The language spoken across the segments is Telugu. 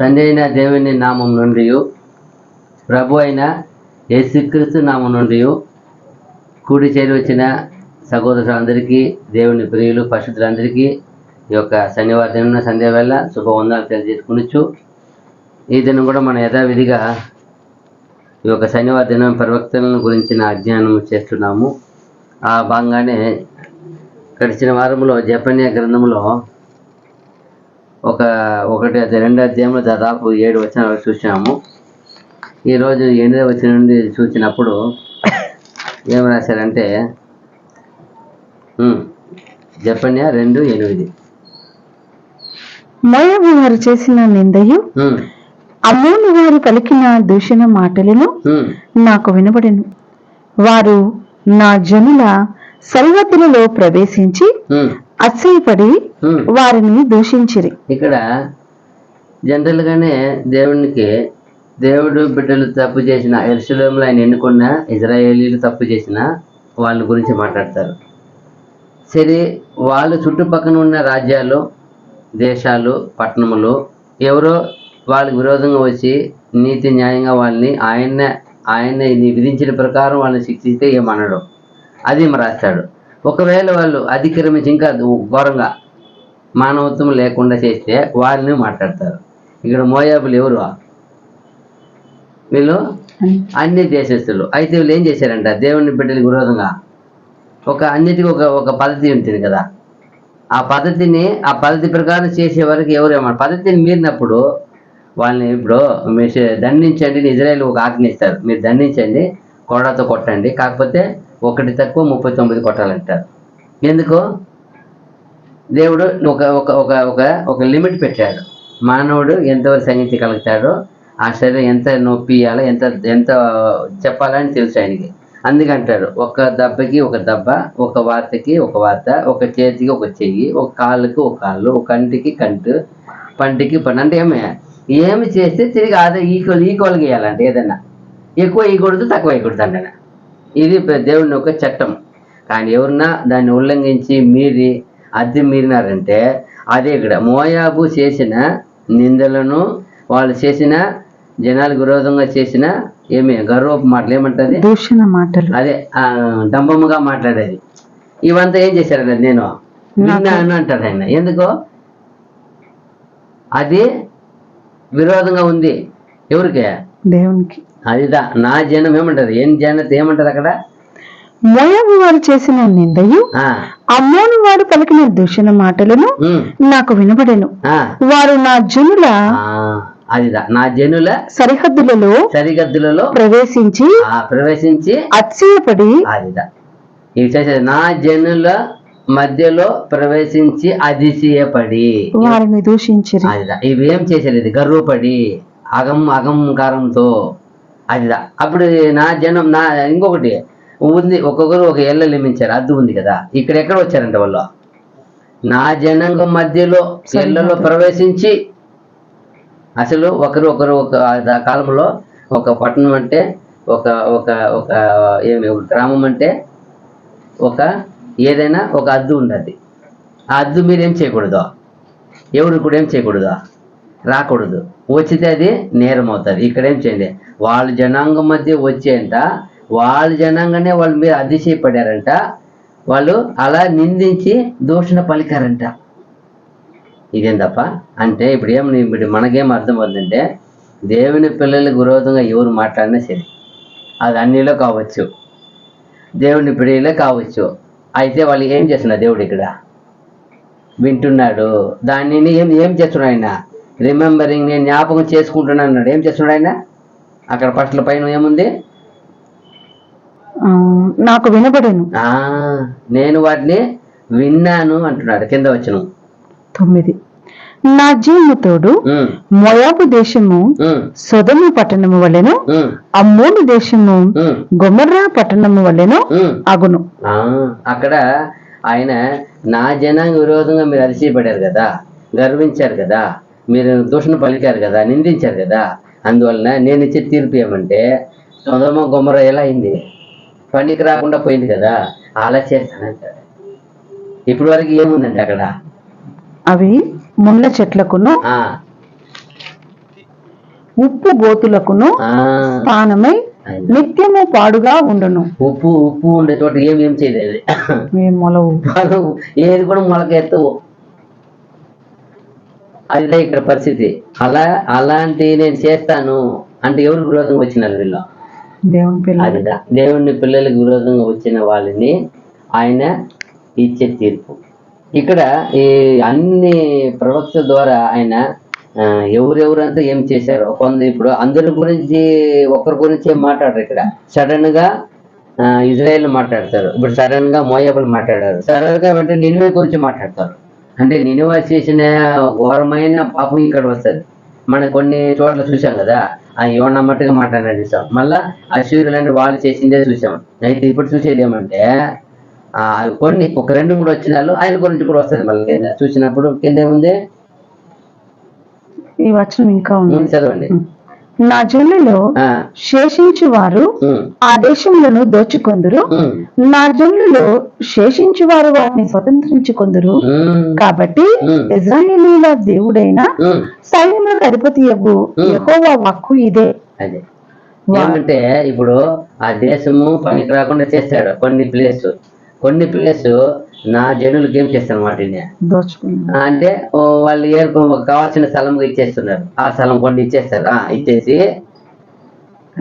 తండ్రి అయిన దేవుని నామం నుండి ప్రభు అయిన యేసుక్రీస్తు నామం నుండి కూడి చేరి వచ్చిన సహోదరులందరికీ దేవుని ప్రియులు పరిశుద్ధులందరికీ ఈ యొక్క శనివారం సంధ్య వేళ శుభవందనాలు తెలియజేసుకునొచ్చు. ఈ దినం కూడా మన యథావిధిగా ఈ యొక్క శనివారం దినం ప్రవక్తలను గురించిన అధ్యయనం చేస్తున్నాము. ఆ భాగంగానే గడిచిన వారంలో జెఫన్యా గ్రంథంలో ఒకటి రెండు అధ్యాయంలో దాదాపు 7 వచనాలు చూసినాము. ఈరోజు 8వ వచనం నుండి చూసినప్పుడు ఏం రాశారంటే జెఫన్యా 2:8 మోయాబు వారు చేసిన నిందయు అమ్మోను వారు పలికిన దూషణ మాటలను నాకు వినబడెను. వారు నా జనుల సరిహద్దులలో ప్రవేశించి అసహ్యపడి వారిని దూషించిరి. ఇక్కడ జనరల్ గానే దేవుడు బిడ్డలు తప్పు చేసిన, యెరూషలేములో ఆయన ఎన్నుకున్న ఇజ్రాయేలీలు తప్పు చేసిన వాళ్ళ గురించి మాట్లాడతారు. సరే, వాళ్ళు చుట్టుపక్కన ఉన్న రాజ్యాలు, దేశాలు, పట్టణములు ఎవరో వాళ్ళకి విరోధంగా వచ్చి నీతి న్యాయంగా వాళ్ళని ఆయన విధించిన ప్రకారం వాళ్ళని శిక్షిస్తే ఏమనడు, అది రాస్తాడు. ఒకవేళ వాళ్ళు అతిక్రమించి ఇంకా ఘోరంగా మానవత్వం లేకుండా చేస్తే వాళ్ళని మాట్లాడతారు. ఇక్కడ మోయాబులు ఎవరు? వీళ్ళు అన్ని దేశస్తులు. అయితే వీళ్ళు ఏం చేశారంట, దేవుని బిడ్డలకు విరోధంగా అన్నిటికీ ఒక పద్ధతి ఉంటుంది కదా, ఆ పద్ధతి ప్రకారం చేసే వరకు ఎవరేమో పద్ధతిని మీరినప్పుడు వాళ్ళని ఇప్పుడు మీరు దండించండి, ఇజ్రాయేల్ ఒక ఆజ్ఞ ఇస్తారు, మీరు దండించండి, కొరడాతో కొట్టండి, కాకపోతే 1 తక్కువ 39 కొట్టాలంటారు. ఎందుకు? దేవుడు ఒక లిమిట్ పెట్టాడు. మానవుడు ఎంతవరకు సహించగలుగుతాడో, ఆ శరీరం ఎంత నొప్పి ఇవ్వాలో, ఎంత చెప్పాలని తెలుసు ఆయనకి. అందుకంటాడు, ఒక దెబ్బకి ఒక దెబ్బ, ఒక వార్తకి ఒక వార్త, ఒక చేతికి ఒక చెయ్యి, ఒక కాళ్ళకి ఒక కాళ్ళు, ఒక కంటికి కంటు, పంటికి పంట. అంటే ఏమి చేస్తే తిరిగి అదే ఈక్వల్గా ఇవ్వాలంటే, ఏదన్నా ఎక్కువ ఇవ్వకూడదు, తక్కువ ఇవ్వకూడదు అంటే ఇది దేవుని యొక్క చట్టం. కానీ ఎవరన్నా దాన్ని ఉల్లంఘించి మీరినారంటే అదే ఇక్కడ మోయాబు చేసిన నిందలను, వాళ్ళు చేసిన జనాలకు విరోధంగా చేసిన గర్వపు మాటలు ఏమంటది, దూషణ మాటలు, అదే డంబముగా మాట్లాడేది. ఇవంతా ఏం చేశారంటే నేను విన్నాను అంటాడు ఆయన. ఎందుకో అది విరోధంగా ఉంది ఎవరికి? దేవునికి. అదిదా నా జనం ఏమంటారు, ఏమంటారు అక్కడ? మోయాబు వారు చేసిన నిందయు అమ్మోను వారు పలికిన దూషణ మాటలను నాకు వినబడెను. వారు నా జనుల నా జనుల సరిహద్దులలో ప్రవేశించి అతిశయపడి, ఇవి చేసేది నా జనుల మధ్యలో ప్రవేశించి అతిశయపడి వారిని దూషించి. ఇవి ఏం చేసేది? ఇది గర్వపడి అహంకారంతో. అదిదా అప్పుడు నా జనం. ఇంకొకటి ఉంది, ఒక్కొక్కరు ఒక ఎల్ల లిమించారు, అద్దు ఉంది కదా. ఇక్కడ ఎక్కడ వచ్చారంటే వాళ్ళు నా జనాంగం మధ్యలో ఎల్లలో ప్రవేశించి, అసలు ఒకరు ఒక కాలంలో ఒక పట్టణం అంటే ఒక గ్రామం అంటే ఏదైనా ఒక అద్దు ఉండదు. ఆ అద్దు మీరేం చేయకూడదు, ఎవరు కూడా ఏం చేయకూడదు, రాకూడదు. వచ్చితే అది నేరం అవుతుంది. ఇక్కడ ఏం చేయండి, వాళ్ళ జనాంగం మధ్య వచ్చేంట, వాళ్ళ జనాంగానే వాళ్ళ మీద అతిశయపడారంట, వాళ్ళు అలా నిందించి దూషణ పలికారంట. ఇదేం తప్ప అంటే ఇప్పుడు మనకేం అర్థం అవుతుందంటే, దేవుని పిల్లలకు విరోధంగా ఎవరు మాట్లాడినా సరే, అది అన్నిలో కావచ్చు, దేవుని పిల్లలే కావచ్చు. అయితే వాళ్ళు ఏం చేస్తున్నారు, దేవుడు ఇక్కడ వింటున్నాడు. దానిని ఏం చేస్తున్నాడు ఆయన? రిమెంబరింగ్, నేను జ్ఞాపకం చేసుకుంటున్నాను అన్నాడు. ఏం చేస్తున్నాడు ఆయన? అక్కడ ఫస్ట్ పైన ఏముంది? నాకు వినబడను, నేను వాటిని విన్నాను అంటున్నాడు. కింద వచ్చును 9. నా జీవముతోడు మోయాబు దేశము సొదొమ పట్టణము వలెను, అమ్మోను దేశము గొమొర్రా పట్టణము వలెను అగును. అక్కడ ఆయన నా జనాంగ విరోధంగా మీరు అతిశయపడారు కదా, గర్వించారు కదా, మీరు దూషణ పలికారు కదా, నిందించారు కదా, అందువలన నేను ఇచ్చే తీర్పు ఏమంటే సొదొమ గొమొర్రా ఎలా అయింది, పనికి రాకుండా పోయింది కదా, అలా చేస్తానంటాడు. ఇప్పటి వరకు ఏముందండి అక్కడ? అవి ముళ్ళ చెట్లకును ఉప్పు గోతులకును స్థానమై నిత్యము పాడుగా ఉండును. ఉప్పు ఉండే చోట ఏం చేయలేదు, మొలవు ఏది కూడా మొలకెత్తవు. అదే ఇక్కడ పరిస్థితి. అలాంటి నేను చేస్తాను అంటే ఎవరికి విరోధంగా వచ్చినారు వీళ్ళు? దేవుని పిల్లలకు విరోధంగా వచ్చిన వాళ్ళని ఆయన ఇచ్చే తీర్పు. ఇక్కడ ఈ అన్ని ప్రవక్త ద్వారా ఆయన ఎవరెవరంతా ఏం చేశారో ఇప్పుడు అందరి గురించి ఒకరి గురించి ఏం మాట్లాడరు. ఇక్కడ సడన్ గా ఇజ్రాయెల్ మాట్లాడతారు, ఇప్పుడు సడన్ గా మోయాబులు మాట్లాడారు, సడన్ గా అంటే నినివే గురించి మాట్లాడతారు. అంటే నినివే చేసిన ఘోరమైన పాపం ఇక్కడ వస్తుంది. మనం కొన్ని చోట్ల చూసాం కదా, యోనా మట్టుగా మాట్లాడినట్టు చూసాం. మళ్ళా అశ్వరులంటే వాళ్ళు చేసిందే చూసాం. అయితే ఇప్పుడు చూసేది ఏమంటే కొన్ని ఒక 2-3 వచ్చినాలు ఆయన గురించి కూడా వస్తుంది. మళ్ళీ చూసినప్పుడు కింద ఏముంది? ఈ వచనం ఇంకా ఉంది, చదవండి. నా జనులలో శేషించు వారు ఆ దేశములను దోచుకొందురు, నా జనులలో శేషించు వారు వాటిని స్వతంత్రించుకొందురు. కాబట్టి ఇశ్రాయేలీయుల దేవుడైన సైన్యములకు అధిపతియగు యెహోవా వాక్కు ఇదే. అదే ఏమంటే ఇప్పుడు ఆ దేశము పనికి రాకుండా చేస్తాడు. కొన్ని ప్లేస్ నా జనులకి ఏం చేస్తాను వాటిని అంటే వాళ్ళు కావాల్సిన స్థలం ఇచ్చేస్తున్నారు. ఆ స్థలం కొన్ని ఇచ్చేస్తారు. ఇచ్చేసి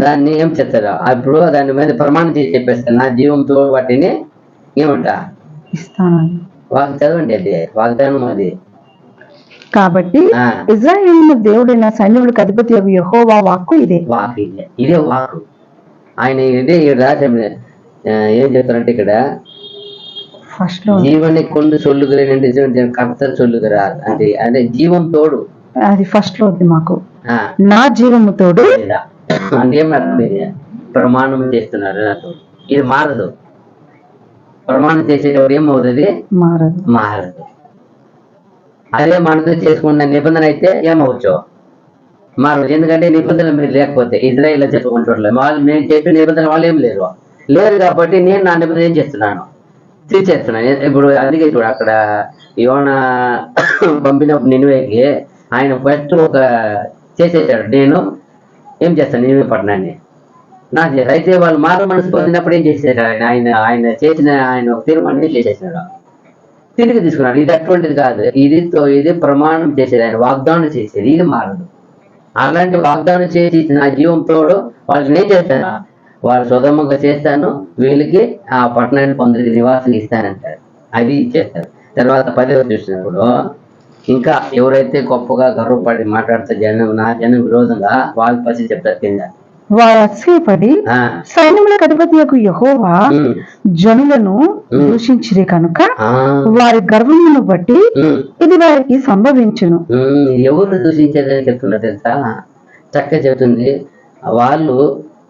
దాన్ని ఏం చేస్తారు, అప్పుడు దాని మీద ప్రమాణం చేసి చెప్పేస్తారు, నా జీవంతో వాటిని ఏమంటా ఇస్తాను. వాళ్ళు చదవండి, అది వాగ్దానం అది. కాబట్టి ఇశ్రాయేలు దేవుడైన సైన్యములకు అధిపతి యెహోవా వాక్కు ఇదే. ఇదే వాక్కు. ఆయన ఇదే రాజ్యం ఏం చెప్తారంటే ఇక్కడ జీవని కొండు చొల్లుగురేనంటే కర్తలు చొల్లుగురారు అంటే జీవం తోడు. అది ఫస్ట్ లో ఉంది మాకు, నా జీవము తోడు అంటే ఏం ప్రమాణం చేస్తున్నారు. నాకు ఇది మారదు. ప్రమాణం చేసేటప్పుడు ఏమవుతుంది? మారదు. అదే మనతో చేసుకున్న నిబంధన అయితే ఏమవచ్చు? మారదు. ఎందుకంటే నిబంధన మీరు లేకపోతే ఇజ్రాయేల్ చెప్పుకుంటారు వాళ్ళు, నేను చెప్పిన నిబంధన వాళ్ళు ఏం లేరు కాబట్టి నేను నా నిబంధన ఏం చేస్తున్నాను, తీర్చేస్తున్నాను. ఇప్పుడు అందుకే చూడు అక్కడ యోనా పంపినప్పుడు నినివేకి ఆయన ఫస్ట్ ఒక చేసేసాడు, నేను ఏం చేస్తాను నినివే పట్టణాన్ని నా చేసి. అయితే వాళ్ళు మారు మనసు పొందినప్పుడు ఏం చేశారు, ఆయన చేసిన ఒక తీర్మానం చేసేసాడు, తిరిగి తీసుకున్నాడు. ఇది అటువంటిది కాదు, ఇది ప్రమాణం చేసేది, ఆయన వాగ్దానం చేసేది, ఇది మారదు. అలాంటి వాగ్దానం చేసి నా జీవం తోడు వాళ్ళకి నేను చేస్తాను, వాళ్ళు సుగమంగా చేస్తాను, వీళ్ళకి ఆ పట్టణాన్ని కొందరికి నివాసం ఇస్తానంటారు, అది ఇచ్చేస్తారు. తర్వాత 10వ చూసినప్పుడు ఇంకా ఎవరైతే గొప్పగా గర్వపడి మాట్లాడుతారు నా జనం విరోధంగా వాళ్ళు పసి చెప్తారు కింద, వారు అతిశయపడి సైన్యములకు అధిపతి యెహోవా జనులను దూషించిరి కనుక వారి గర్వమును బట్టి ఇది వారికి సంభవించును. ఎవరు దూషించేదని చెప్తున్నారు తెలుసా? చక్కగా చెప్తుంది, వాళ్ళు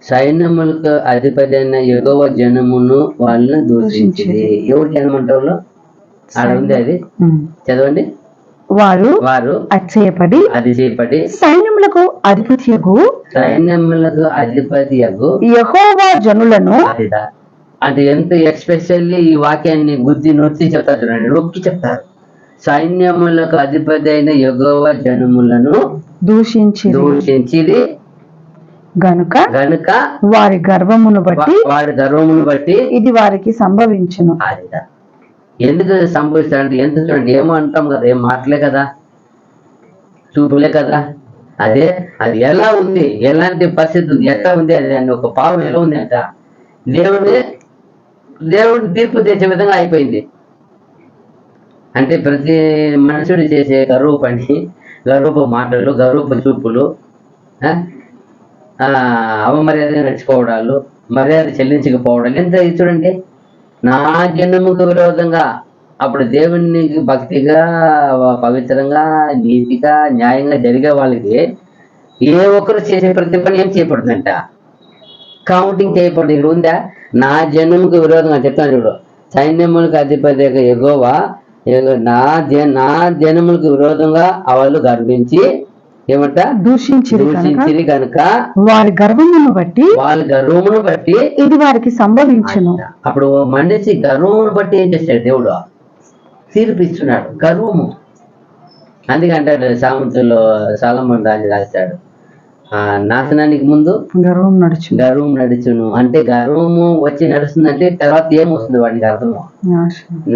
సైన్యములకు అధిపతి అయిన యెహోవా జనమును వాళ్ళని దూషించింది. ఎవరు జనం అంటే వాళ్ళు ఆడ ఉంది, అది చదవండి. వారు అతిశయపడి సైన్యములకు అధిపతియగు యెహోవా జనులను, అంటే ఎంత ఎక్స్పెషల్లీ ఈ వాక్యాన్ని గుద్ది నొక్కి చెప్తారు చూడండి, నొక్కి చెప్తారు. సైన్యములకు అధిపతి అయిన యెహోవా జనములను దూషించిది గనుక వారి గర్వమును బట్టి ఇది వారికి సంభవించును. ఎందుకు సంభవిస్తాడంటే ఎంత చూడండి, ఏమో అంటాం కదా, ఏం మాటలే కదా, చూపులే కదా. అది ఎలా ఉంది, ఎలాంటి పరిస్థితి ఉంది, ఎట్లా ఉంది, అది ఒక పాపం ఎలా ఉంది అంట దేవుడు తీర్పు చేసే విధంగా అయిపోయింది. అంటే ప్రతి మనుషుడు చేసే గర్వ పని, గర్వపు మాటలు, గర్వపు చూపులు, అవమర్యాద నడుచుకోవడాలు, మర్యాద చెల్లించకపోవడాలు ఎంత చూడండి. నా జన్మకు విరోధంగా అప్పుడు దేవునికి భక్తిగా, పవిత్రంగా, నీతిగా, న్యాయంగా జరిగే వాళ్ళకి ఏ ఒక్కరు చేసే ప్రతి పని ఏం చేయబడుతుందంట, కౌంటింగ్ చేయబడుతుంది. ఇక్కడ ఉందా? నా జన్మకు విరోధంగా చెప్తాను చూడు, సైన్యములకు అధిపతి యెహోవా నా జనములకు విరోధంగా వాళ్ళు గర్వించి ఏమంట దూషించిరి కనుక వారి గర్వమును బట్టి ఇది వారికి సంభవించును. అప్పుడు మనిషి గర్వమును బట్టి ఏం చేస్తాడు? దేవుడు తీర్పిస్తున్నాడు గర్వము. అందుకంటే సామంతుల్లో సొలొమోను రాజు రాశాడు, నాశనానికి ముందు గర్వం నడుచును. అంటే గర్వము వచ్చి నడుస్తుందంటే తర్వాత ఏమొస్తుంది వాడికి అర్థము?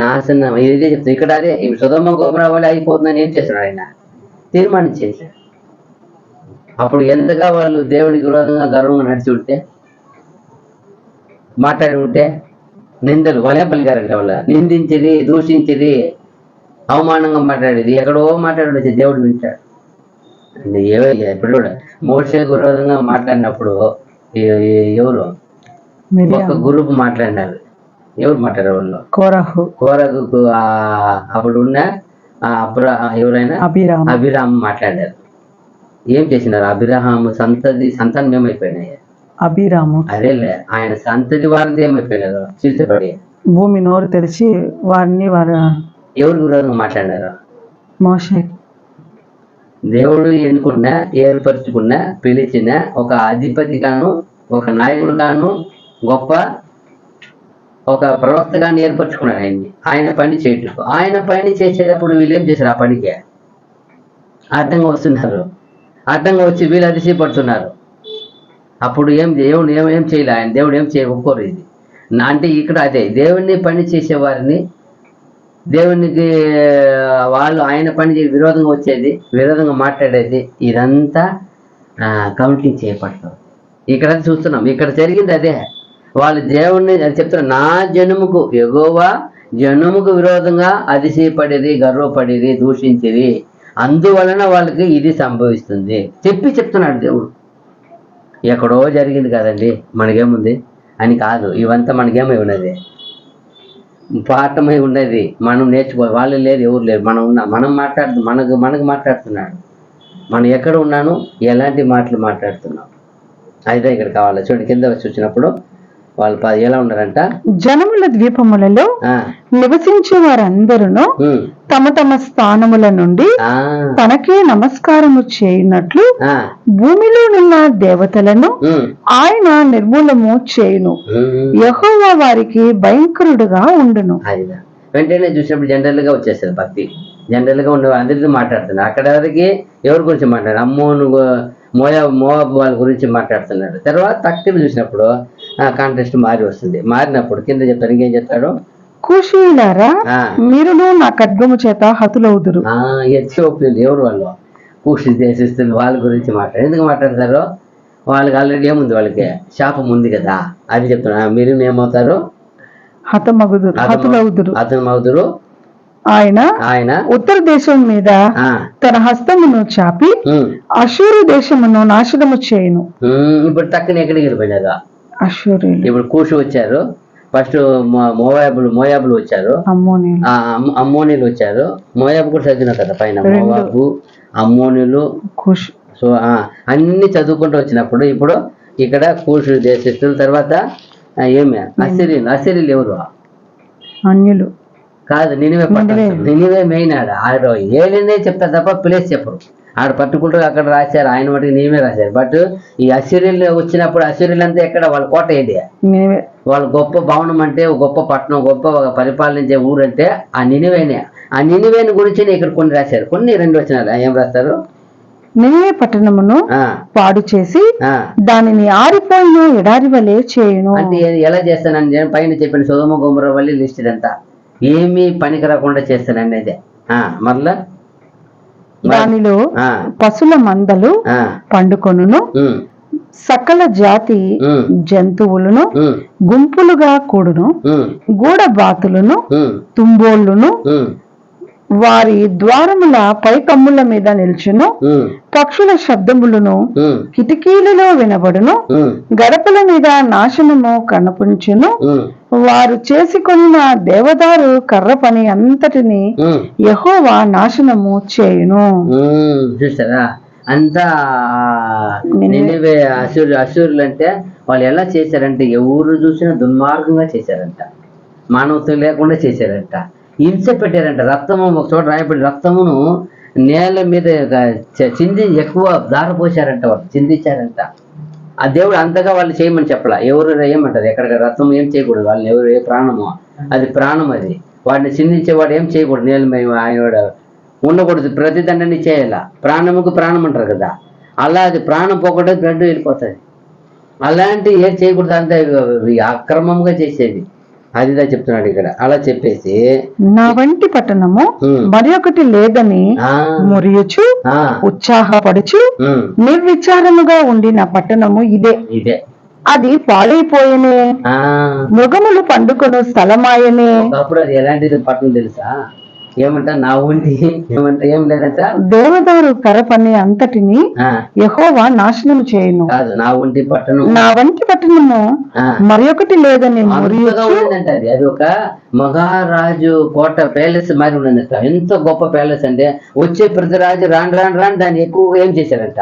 నాశనం. ఇదే చెప్తాను ఇక్కడ. అదే సొదొమ గొమొర్రా వలె అయిపోతుందని ఏం చేస్తున్నాడు ఆయన? తీర్మానించేసాడు. అప్పుడు ఎంతగా వాళ్ళు దేవుడికి విరోధంగా గర్వంగా నడిచి ఉంటే, మాట్లాడి ఉంటే, నిందలు వలే పలికారంట. వాళ్ళ నిందించేది, దూషించేది, అవమానంగా మాట్లాడేది, ఎక్కడో మాట్లాడి దేవుడు వింటాడు. ఇప్పుడు కూడా మోషేకు విరోధంగా మాట్లాడినప్పుడు ఎవరు ఒక గ్రూప్ మాట్లాడినారు. ఎవరు మాట్లాడారు? వాళ్ళు కోరహు అప్పుడు ఉన్న ఎవరైనా అభిరామ్ మాట్లాడారు. ఏం చేసినారు? అభిరాహాము సంతానం ఏమైపోయినాయి? అదేలే, ఆయన సంతతి వారిది ఏమైపోయినారు? చీల్చబడి భూమి నోరు తెరిచి వారిని ఎవరు విరోధంగా మాట్లాడారు? మోషే. దేవుడు ఎన్నుకున్న, ఏర్పరచుకున్న, పిలిచిన ఒక అధిపతిగాను, ఒక నాయకుడుగాను, గొప్ప ఒక ప్రవక్తగాను ఏర్పరచుకున్నాడు ఆయన్ని. ఆయన పని చేయటం. ఆయన పని చేసేటప్పుడు వీళ్ళు ఏం చేశారు? ఆ పనికి అడ్డంగా వస్తున్నారు. అడ్డంగా వచ్చి వీళ్ళు అతిశయపడుతున్నారు. అప్పుడు దేవుడు ఏం చేయలే. ఆయన దేవుడు ఏం ఒప్పుకోరు. ఇది అంటే ఇక్కడ అదే దేవుడిని పని చేసేవారిని, దేవునికి వాళ్ళు ఆయన పని విరోధంగా వచ్చేది, విరోధంగా మాట్లాడేది, ఇదంతా కౌంటింగ్ చేయబడతాం. ఇక్కడ చూస్తున్నాం. ఇక్కడ జరిగింది అదే. వాళ్ళు దేవుణ్ణి చెప్తున్నారు, నా జనముకు యెహోవా జనముకు విరోధంగా అతిశయపడేది, గర్వపడేది, దూషించేది, అందువలన వాళ్ళకి ఇది సంభవిస్తుంది చెప్తున్నాడు దేవుడు. ఎక్కడో జరిగింది కదండి, మనకేముంది అని కాదు. ఇవంతా మనకేమై ఉన్నది? పాఠమై ఉన్నది. మనం నేర్చుకోవాలి. వాళ్ళు లేదు, ఎవరు లేరు. మనం మనకు మాట్లాడుతున్నాడు. మనం ఎక్కడ ఉన్నాను, ఎలాంటి మాటలు మాట్లాడుతున్నాం, అయితే ఇక్కడ కావాలి. చూడండి, కింద వచ్చి వచ్చినప్పుడు వాళ్ళు ఎలా ఉన్నారంట? జనముల ద్వీపములలో నివసించే వారందరూ తమ తమ స్థానముల నుండి తనకే నమస్కారము చేయునట్లు భూమిలో ఉన్న దేవతలను ఆయన నిర్మూలము చేయును. యెహోవా వారికి భయంకరుడుగా ఉండును. వెంటనే చూసినప్పుడు జనరల్ గా వచ్చేస్తారు భక్తి. జనరల్ గా ఉన్న అందరితో మాట్లాడుతున్నారు. అక్కడ వరకు ఎవరి గురించి మాట్లాడారు? అమ్మోను మోయాబు వాళ్ళ గురించి మాట్లాడుతున్నాడు. తర్వాత తక్కువ చూసినప్పుడు కాంటెస్ట్ మారి వస్తుంది. మారినప్పుడు కింద చెప్తారు, ఇంకేం చెప్తాడు? కూషీయులారా, మీరును నా ఖడ్గము చేత హతులవుదురు. ఎత్తియోపియలు ఎవరు? వాళ్ళు కూషి దేశస్తులు. వాళ్ళ గురించి ఎందుకు మాట్లాడతారు? వాళ్ళకి ఆల్రెడీ ఏముంది? వాళ్ళకి శాపం ఉంది కదా. అది చెప్తున్నా. మీరు ఏమవుతారు? హతమవుదురు. ఆయన ఉత్తర దేశం మీద తన హస్తమును చాపి అషూరు దేశమును నాశనము చేయును. ఇప్పుడు తక్కువ ఎక్కడికి వెళ్ళిపోయినారు? అషూరులు. ఇప్పుడు కూషు వచ్చారు. ఫస్ట్ మోయాబులు వచ్చారు, అమ్మోనీలు వచ్చారు. మోయాబు కూడా చదివినా కదా పైన. మోయాబు, అమ్మోనీలు, కూషు. సో అన్ని చదువుకుంటూ వచ్చినప్పుడు ఇప్పుడు ఇక్కడ కూషు దేశస్తుల తర్వాత ఏమి? అసిరీలు ఎవరు? అన్యులు కాదు, నినివే మెయిన్. ఆడ ఏలినే చెప్తారు తప్ప ప్లేస్ చెప్పరు. ఆడ పట్టుకుంటూ అక్కడ రాశారు, ఆయన మటుకు నీవే రాశారు. బట్ ఈ అసిరీలు వచ్చినప్పుడు అసిరీలు అంతా ఎక్కడ? వాళ్ళ కోట ఏంటి? వాళ్ళ గొప్ప భవనం అంటే, గొప్ప పట్టణం, గొప్ప పరిపాలించే ఊరు అంటే ఆ నినివేనే. ఆ నినివేని గురించి ఇక్కడ కొన్ని రాశారు. కొన్ని 2 వచనాలు ఏం రాస్తారు? నినివే పట్టణమును పాడు చేసి దానిని ఆరిపోయిన ఎడారి వలె చేయును. అంటే ఎలా చేస్తానని పైన చెప్పిన సొదొమ గొమొర్రా వలె లిస్ట్ ఇదంతా ఏమీ పనికి రాకుండా చేస్తాననేదే. మరలా దానిలో పశుల మందలు పండుకొనును, సకల జాతి జంతువులను గుంపులుగా కూడును, గూడబాతులను, తుంబోళ్లను వారి ద్వారముల పైకమ్ముల మీద నిల్చును, పక్షుల శబ్దములను కిటికీలలో వినబడును, గడపల మీద నాశనము కనపుంచును. వారు చేసుకున్న దేవదారు కర్ర పని అంతటిని యెహోవా నాశనము చేయును. చూస్తారా? అంతా అసూరులు అంటే వాళ్ళు ఎలా చేశారంటే, ఎవరు చూసినా దుర్మార్గంగా చేశారంట, మానవత్వం లేకుండా చేశారంట, హింస పెట్టారంట. రక్తము ఒక చోట రాయబడి రక్తమును నేల మీద ఎక్కువ దారపోసారంట, వాళ్ళు చిందించారంట. ఆ దేవుడు అంతగా వాళ్ళు చేయమని చెప్పలా. ఎవరు ఏమంటారు? ఎక్కడ రక్తం ఏం చేయకూడదు. వాళ్ళని ఎవరు ఏ ప్రాణము అది ప్రాణం, అది వాడిని చిందించేవాడు ఏం చేయకూడదు. నేల ఆయన ఉండకూడదు, ప్రతిదండని చేయాల. ప్రాణముకు ప్రాణం అంటారు కదా. అలా అది ప్రాణం పోకుండా బ్లడ్ వెళ్ళిపోతుంది. అలాంటి ఏం చేయకూడదు, అంతా అక్రమంగా చేసేది. అదిదా చెప్తున్నాడు ఇక్కడ. అలా చెప్పేసి నా వంటి పట్టణము మరి ఒకటి లేదని మొరియుచు ఉత్సాహపడుచు నిర్విచారముగా ఉండిన పట్టణము ఇదే. అది పాడైపోయనే, మృగములు పండుకొను స్థలమాయనే. అప్పుడు అది ఎలాంటిది పట్టణం తెలుసా? ఏమంట? నా ఒంటి ఏం లేదంట, దేవదారు కర్ర పని అంతటిని యెహోవా నాశనం చేయను. కాదు, నా వంటి పట్టణము మరి ఒకటి లేదని ఉందంట. అది ఒక మహారాజు కోట ప్యాలెస్ మరి ఉన్నదంట. ఎంత గొప్ప ప్యాలెస్ అంటే వచ్చే ప్రతి రాజు రాను దాన్ని ఎక్కువ ఏం చేశారంట,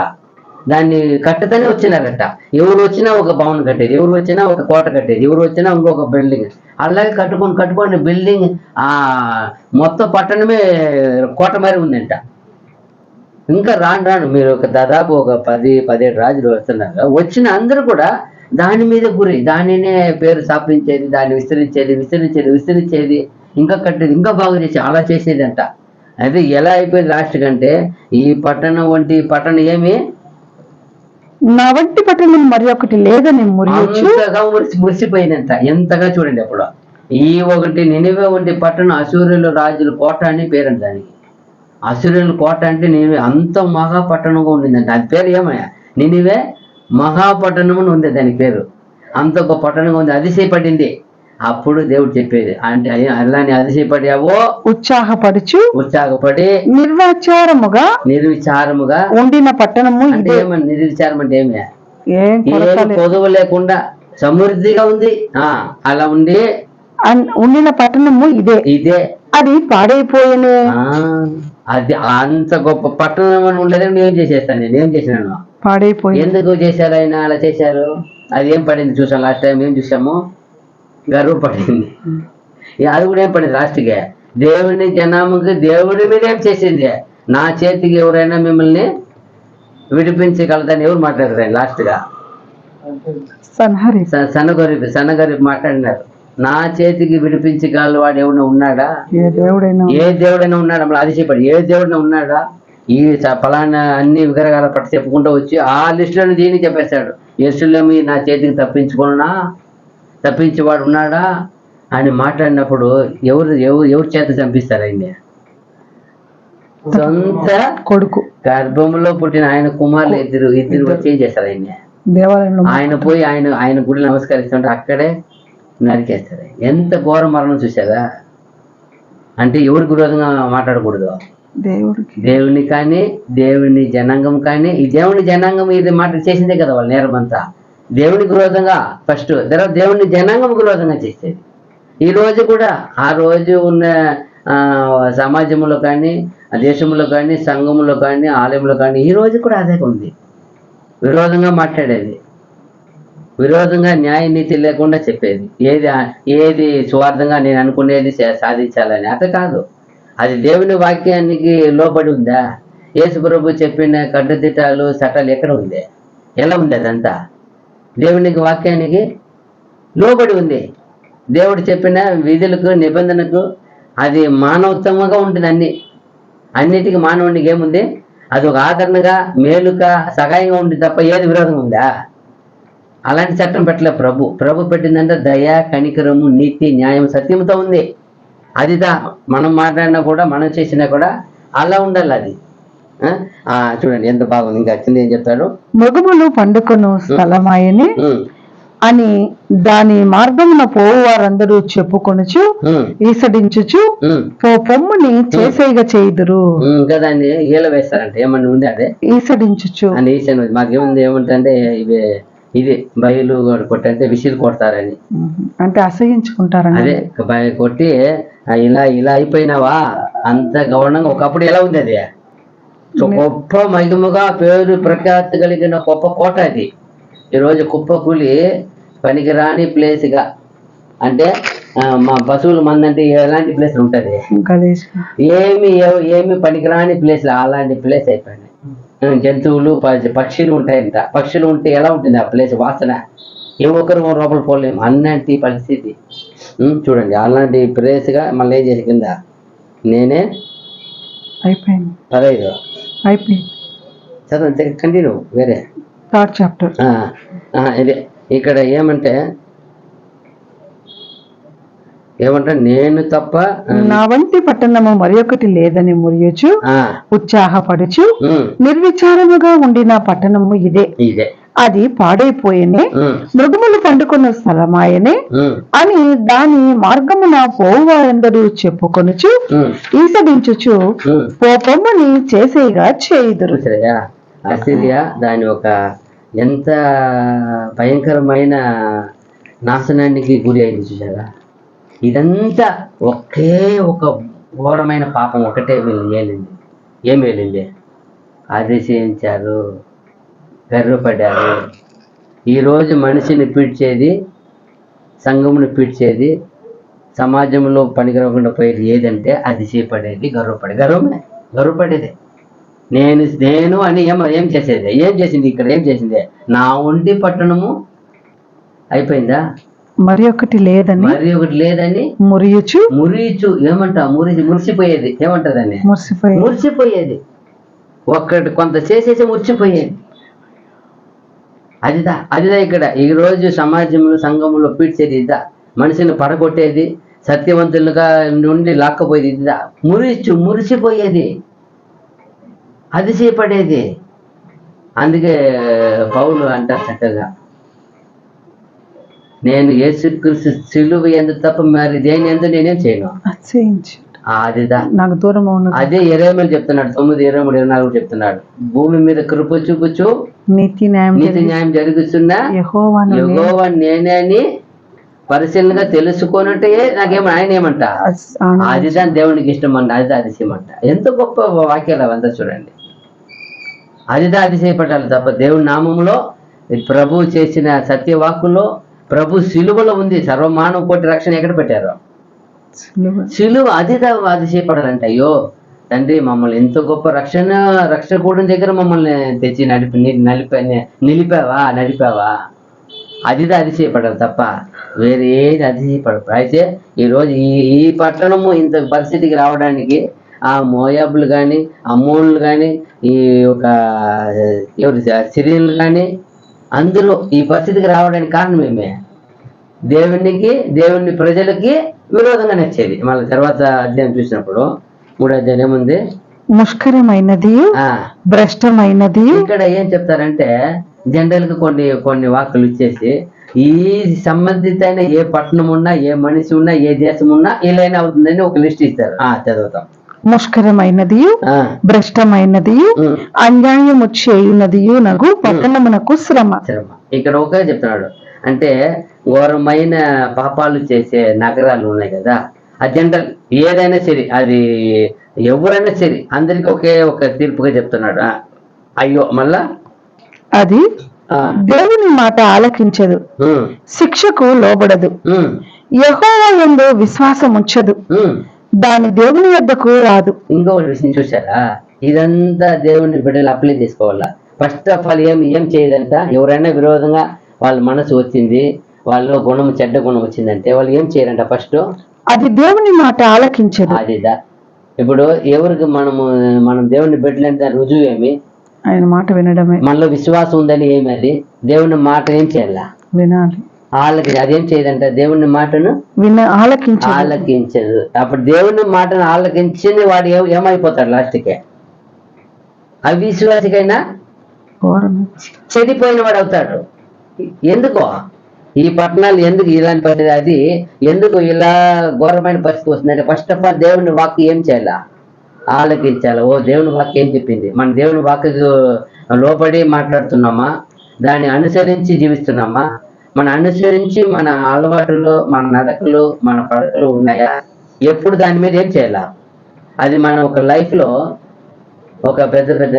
దాన్ని కట్టుతూనే వచ్చినారట. ఎవరు వచ్చినా ఒక భవన్ కట్టేది, ఎవరు వచ్చినా ఒక కోట కట్టేది, ఎవరు వచ్చినా ఇంకొక బిల్డింగ్. అలాగే కట్టుకొని బిల్డింగ్ మొత్తం పట్టణమే కోట మరి ఉందంట. ఇంకా రాను మీరు దాదాపు ఒక 10-17 రాజులు వస్తున్నారు. వచ్చిన అందరూ కూడా దాని మీద గురి, దానినే పేరు స్థాపించేది, దాన్ని విస్తరించేది, ఇంకా కట్టేది, ఇంకా బాగా చేసేది, అలా చేసేది అంట. అయితే ఎలా అయిపోయింది లాస్ట్ కంటే, ఈ పట్టణం వంటి పట్టణం ఏమి, నా వంటి పట్టణం మరి ఒకటి లేదని మురిసిపోయిందంట. ఎంతగా చూడండి. అప్పుడు ఈ ఒకటి నినివే వంటి పట్టణం అశూరుల రాజుల కోట అని పేరంట దానికి. అశూరుల కోట అంటే నినివే అంత మహాపట్టణంగా ఉండిందంట. అది పేరు ఏమయ్యా? నినివే మహాపట్టణం అని ఉంది దాని పేరు. అంత ఒక పట్టణంగా ఉంది. అతిశయపడింది. అప్పుడు దేవుడు చెప్పేది అంటే, అలాని అతిశయపడావో ఉత్సాహపడి నిర్విచారముగా ఉండిన పట్టణము ఇదే. నిర్విచారం అంటే ఏమి? పొదువు లేకుండా సమృద్ధిగా ఉంది. అలా ఉండిన పట్టణము ఇదే. అది పాడైపోయినే. అది అంత గొప్ప పట్టణం అని ఉండేది. ఏం చేసేస్తాను నేను? ఏం చేసినాను? పాడైపోయి. ఎందుకు చేశారు ఆయన అలా చేశారు? అది ఏం పడింది చూసాం. లాస్ట్ టైం ఏం చూసాము? గర్వపడింది. అది కూడా ఏం పడింది లాస్ట్గా? దేవుని జనాముకి దేవుడి మీద ఏం చేసింది? నా చేతికి ఎవరైనా మిమ్మల్ని విడిపించగలదని ఎవరు మాట్లాడారు లాస్ట్గా? సన్నగరీబ్ మాట్లాడినారు. నా చేతికి విడిపించగలవాడు ఎవరైనా ఉన్నాడా? ఏ దేవుడైనా ఉన్నాడా? మళ్ళీ అతిశయపడి ఏ దేవుడైనా ఉన్నాడా? ఈ ఫలానా అన్ని విగ్రహాల పట్టు చెప్పుకుంటూ వచ్చి ఆ లిస్టులను దీన్ని చెప్పేశాడు. యెరూషలేము నా చేతికి తప్పించేవాడు ఉన్నాడా అని మాట్లాడినప్పుడు ఎవరు చేత చంపిస్తారు? ఆయన్ని సొంత కొడుకు గర్భంలో పుట్టిన ఆయన కుమారులు ఇద్దరు వచ్చి ఏం చేస్తారు? ఆయన పోయి ఆయన గుడి నమస్కరిస్తుంటే అక్కడే నరికేస్తారు. ఎంత ఘోర మరణం చూసారా? అంటే ఎవరికి విరోధంగా మాట్లాడకూడదు? దేవుని కానీ దేవుని జనాంగం కానీ. ఈ దేవుని జనాంగం ఇది మాట చేసిందే కదా వాళ్ళ నేరం అంతా. దేవునికి విరోధంగా ఫస్ట్, తర్వాత దేవుని జనాంగం విరోధంగా చేసేది. ఈ రోజు కూడా ఆ రోజు ఉన్న సమాజంలో కానీ, దేశంలో కానీ, సంఘంలో కానీ, ఆలయంలో కానీ ఈ రోజు కూడా అదే ఉంది. విరోధంగా మాట్లాడేది, విరోధంగా న్యాయ నీతి లేకుండా చెప్పేది, ఏది స్వార్థంగా నేను అనుకునేది సాధించాలని. అట్లా కాదు. అది దేవుని వాక్యానికి లోబడి ఉందా? యేసు ప్రభు చెప్పిన కట్టుదిట్టాలు చట్టాలు ఎక్కడ ఉంది? ఎలా ఉంది? అదంతా దేవునికి వాక్యానికి లోబడి ఉంది. దేవుడు చెప్పిన విధులకు నిబంధనకు అది మానవోత్తమంగా ఉంటుంది. అన్నిటికీ మానవునికి ఏముంది? అది ఒక ఆదరణగా, మేలుగా, సహాయంగా ఉంటుంది తప్ప ఏది విరోధం ఉందా? అలాంటి చట్టం పెట్టలే ప్రభు పెట్టిందంటే దయ, కనికరము, నీతి, న్యాయం, సత్యంతో ఉంది. అదిదా మనం మాట్లాడినా కూడా, మనం చేసినా కూడా అలా ఉండాలి. అది చూడండి ఎంత బాగుంది. ఇంకా కింద ఏం చెప్తాడు? మృగములు పండుకొను స్థలమాయని అని దాని మార్గమున పోవు వారందరూ చెప్పుకొనుచు ఈసడించుచు పొమ్ముని చేసేగా చేయుదురు. ఇంకా దాన్ని ఈల వేస్తారంటే ఏమన్నా ఉంది? అదే ఈసడించుచు అని. ఈసన మాకేముంది? ఏమంటే ఇది బయలు కొట్టంటే విసిలు కొడతారని, అంటే అసహించుకుంటారని. అదే కొట్టి ఇలా అయిపోయినావా అంత గౌరవంగా. ఒకప్పుడు ఎలా ఉంది? అది గొప్ప మహిమగా పేరు ప్రఖ్యాతి కలిగిన గొప్ప కోట. అది ఈరోజు కుప్పకూలి పనికిరాని ప్లేస్గా, అంటే మా పశువుల మందంటే ఎలాంటి ప్లేస్ ఉంటుంది? ఏమి పనికిరాని ప్లేస్, అలాంటి ప్లేస్ అయిపోయింది. జంతువులు, పక్షులు ఉంటాయంట. పక్షులు ఉంటే ఎలా ఉంటుంది ఆ ప్లేస్? వాసన. ఏ ఒక్కరు లోపల పోలేము అన్నటి పరిస్థితి. చూడండి అలాంటి ప్లేస్గా మళ్ళీ ఏం చేసి కింద నేనే అయిపోయింది 15 అయిపోయింది. చదువు కంటిన్యూ వేరే 3rd chapter. ఇదే ఇక్కడ ఏమంటే నేను తప్ప నా వంటి పట్టణము మరి ఒకటి లేదని మురియుచు ఉత్సాహపడుచు నిర్విచారముగా ఉండిన పట్టణము ఇదే, అది పాడైపోయేనే, మృగములు పండుకున్న స్థలమాయనే అని దాని మార్గమున పోవారందరూ చెప్పుకొనుచు ఈసడించుచు పోపమ్మని చేసేగా చేయుదురు. అసిరియా దాని ఒక ఎంత భయంకరమైన నాశనానికి గురి అయింది చూసారా. ఇదంతా ఒకే ఒక ఘోరమైన పాపం ఒకటే వీళ్ళు ఏలింది. ఏం ఏలింది? అతిశయించారు, గర్వపడ్డారు. ఈరోజు మనిషిని పీడ్చేది, సంఘమును పీడ్చేది, సమాజంలో పనికిరకుండా పోయేది ఏదంటే అతిశయపడేది, గర్వపడేది. నేను అని ఏం చేసేది? ఏం చేసింది? ఇక్కడ ఏం చేసింది? నా ఒంటి పట్టణము అయిపోయిందా? మరి ఒకటి లేదని మురియుచు ఏమంటా మురిసిపోయేది. ఏమంటదని? మురిసిపోయేది. ఒక్కటి కొంత చేసేసి మురిసిపోయేది. అదిదా ఇక్కడ ఈరోజు సమాజంలో సంఘంలో పీడ్చేది ఇదా, మనిషిని పడగొట్టేది, సత్యవంతులుగా నుండి లాక్కపోయేది ఇదా. మురిసిపోయేది, అతిశయపడేది. అందుకే పౌలు అంటారు చక్కగా, నేను యేసుక్రీస్తు సిలువ యందు తప్ప మరి దేని యందు నేనేం చేయను. అదిదా నాకు దూరం అదే యెరెమీయా చెప్తున్నాడు 9:23-24 చెప్తున్నాడు. భూమి మీద కృప చూపుచు నీతి న్యాయం జరుగుతున్నా యెహోవా నేనే అని పరిశీలనగా తెలుసుకున్నట్టే నాకేమో ఆయన ఏమంట. అదిదా దేవునికి ఇష్టం అంట. అదిదా అతిశయమంట. ఎంత గొప్ప వాక్యాలు అవంతా చూడండి. అదిదా అతిశయపడాలి తప్ప దేవుని నామంలో, ప్రభు చేసిన సత్యవాక్కులో, ప్రభు సిలువలో ఉంది. సర్వమానవ కోటి రక్షణ ఎక్కడ పెట్టారు? సిలువ. అదిదా అతిశయపడాలంట. అయ్యో తండ్రి, మమ్మల్ని ఎంతో గొప్ప రక్షకూడం దగ్గర మమ్మల్ని తెచ్చి నడిపావా. అదిదా అతిశయపడాలి తప్ప వేరే ఏది అతిశయపడదు. అయితే ఈరోజు ఈ పట్టణము ఇంత పరిస్థితికి రావడానికి ఆ మోయాబులు కానీ, అమ్మోన్లు కానీ, ఈ ఒక సిరియన్లు కానీ అందరూ ఈ పరిస్థితికి రావడానికి కారణం ఏమే? దేవుని ప్రజలకి విరోధంగా నచ్చేది. మళ్ళీ తర్వాత అధ్యాయం చూసినప్పుడు 3వ అధ్యాయం ఏముంది? ముష్కరమైనది, భ్రష్టమైనది. ఇక్కడ ఏం చెప్తారంటే జనరల్ గా కొన్ని వాక్కులు ఇచ్చేసి ఈ సంబంధితమైన ఏ పట్టణం ఉన్నా, ఏ మనిషి ఉన్నా, ఏ దేశం ఉన్నా ఇలానే అవుతుందని ఒక లిస్ట్ ఇస్తారు. చదువుతాం. ముష్కరమైనది, భ్రష్టమైనది, అన్యాయము చేయునది నగు పట్టణమునకు శ్రమ. ఇక్కడ ఒకే చెప్తున్నాడు. అంటే ఘోరమైన పాపాలు చేసే నగరాలు ఉన్నాయి కదా, ఆ జనరల్ ఏదైనా సరే, అది ఎవరైనా సరే అందరికి ఒకే ఒక తీర్పుగా చెప్తున్నాడు. అయ్యో మళ్ళా అది దేవుని మాట ఆలకించదు, శిక్షకు లోబడదు, యెహోవా యందు విశ్వాసం ఉంచదు, దాని దేవుని వద్దకు రాదు. ఇంకొకటి విషయం చూసారా? ఇదంతా దేవుని బిడ్డలు అప్లై చేసుకోవాలా. ఫస్ట్ ఆఫ్ ఆల్ ఏం చేయదంట. ఎవరైనా విరోధంగా వాళ్ళ మనసు వచ్చింది, వాళ్ళ గుణం చెడ్డ గుణం వచ్చిందంటే వాళ్ళు ఏం చేయరంట. ఫస్ట్ అది దేవుని మాట ఆలకించదు. అదిదా ఇప్పుడు ఎవరికి మనం దేవుని బిడ్డలంటే రుజువు ఏమి? ఆయన మాట వినడమే. మనలో విశ్వాసం ఉందని ఏమి? అది దేవుని మాట ఏం చేయాలా? వినాలి. అదేం చేయదంట. దేవుని మాటను ఆలకించదు. అప్పుడు దేవుని మాటను ఆలకించింది వాడు ఏమైపోతాడు? లాస్ట్కి అవిశ్వాసికైనా చెడిపోయిన వాడు అవుతాడు. ఎందుకో ఈ పట్టణాలు ఎందుకు ఇలాంటి పరిస్థితి, అది ఎందుకు ఇలా ఘోరమైన పరిస్థితి వస్తుందంటే ఫస్ట్ ఆఫ్ ఆల్ దేవుని వాక్యం ఏం చేయాలా? ఆలకించాలి. దేవుని వాక్యం ఏం చెప్పింది? మన దేవుని వాక్యకు లోబడి మాట్లాడుతున్నామా? దాన్ని అనుసరించి జీవిస్తున్నామా? మన అనుసరించి మన అలవాటులు, మన నడకలు, మన పడకలు ఉన్నాయా? ఎప్పుడు దాని మీద ఏం చేయాలా? అది మన ఒక లైఫ్లో ఒక పెద్ద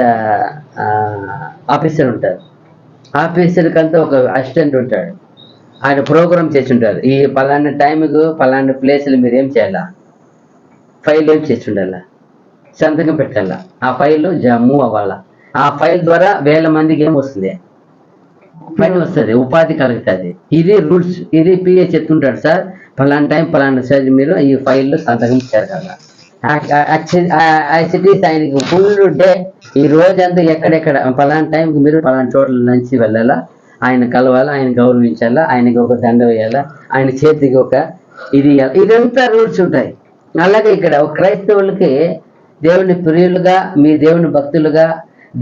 ఆఫీసర్ ఉంటారు. ఆఫీసర్కి అంతా ఒక అసిస్టెంట్ ఉంటాడు. ఆయన ప్రోగ్రామ్ చేసి ఉంటారు. ఈ పలానా టైంకు పలానా ప్లేస్లు మీరు ఏం చేయాలా? ఫైల్ ఏం చేసి ఉండాలా? సంతకం పెట్టాలా? ఆ ఫైల్ మూవ్ అవ్వాలా? ఆ ఫైల్ ద్వారా 1000 మందికి ఏం వస్తుంది? పని వస్తుంది, ఉపాధి కలుగుతుంది. ఇది రూల్స్. ఇది పిఏ చెప్తుంటాడు, సార్ పలానా టైం పలానా సార్ మీరు ఈ ఫైల్లో సంతకం చేయాలి. సిటీస్ ఆయనకి ఫుల్ డే, ఈ రోజంతా ఎక్కడెక్కడ పలానా టైంకి మీరు పలానా చోట్ల నుంచి వెళ్ళాలా, ఆయన కలవాలా, ఆయన గౌరవించాలా, ఆయనకి ఒక దండ వేయాలా, ఆయన చేతికి ఒక ఇది ఇదంతా రూల్స్ ఉంటాయి. అలాగే ఇక్కడ ఒక క్రైస్తవులకి దేవుని ప్రియులుగా, మీ దేవుని భక్తులుగా,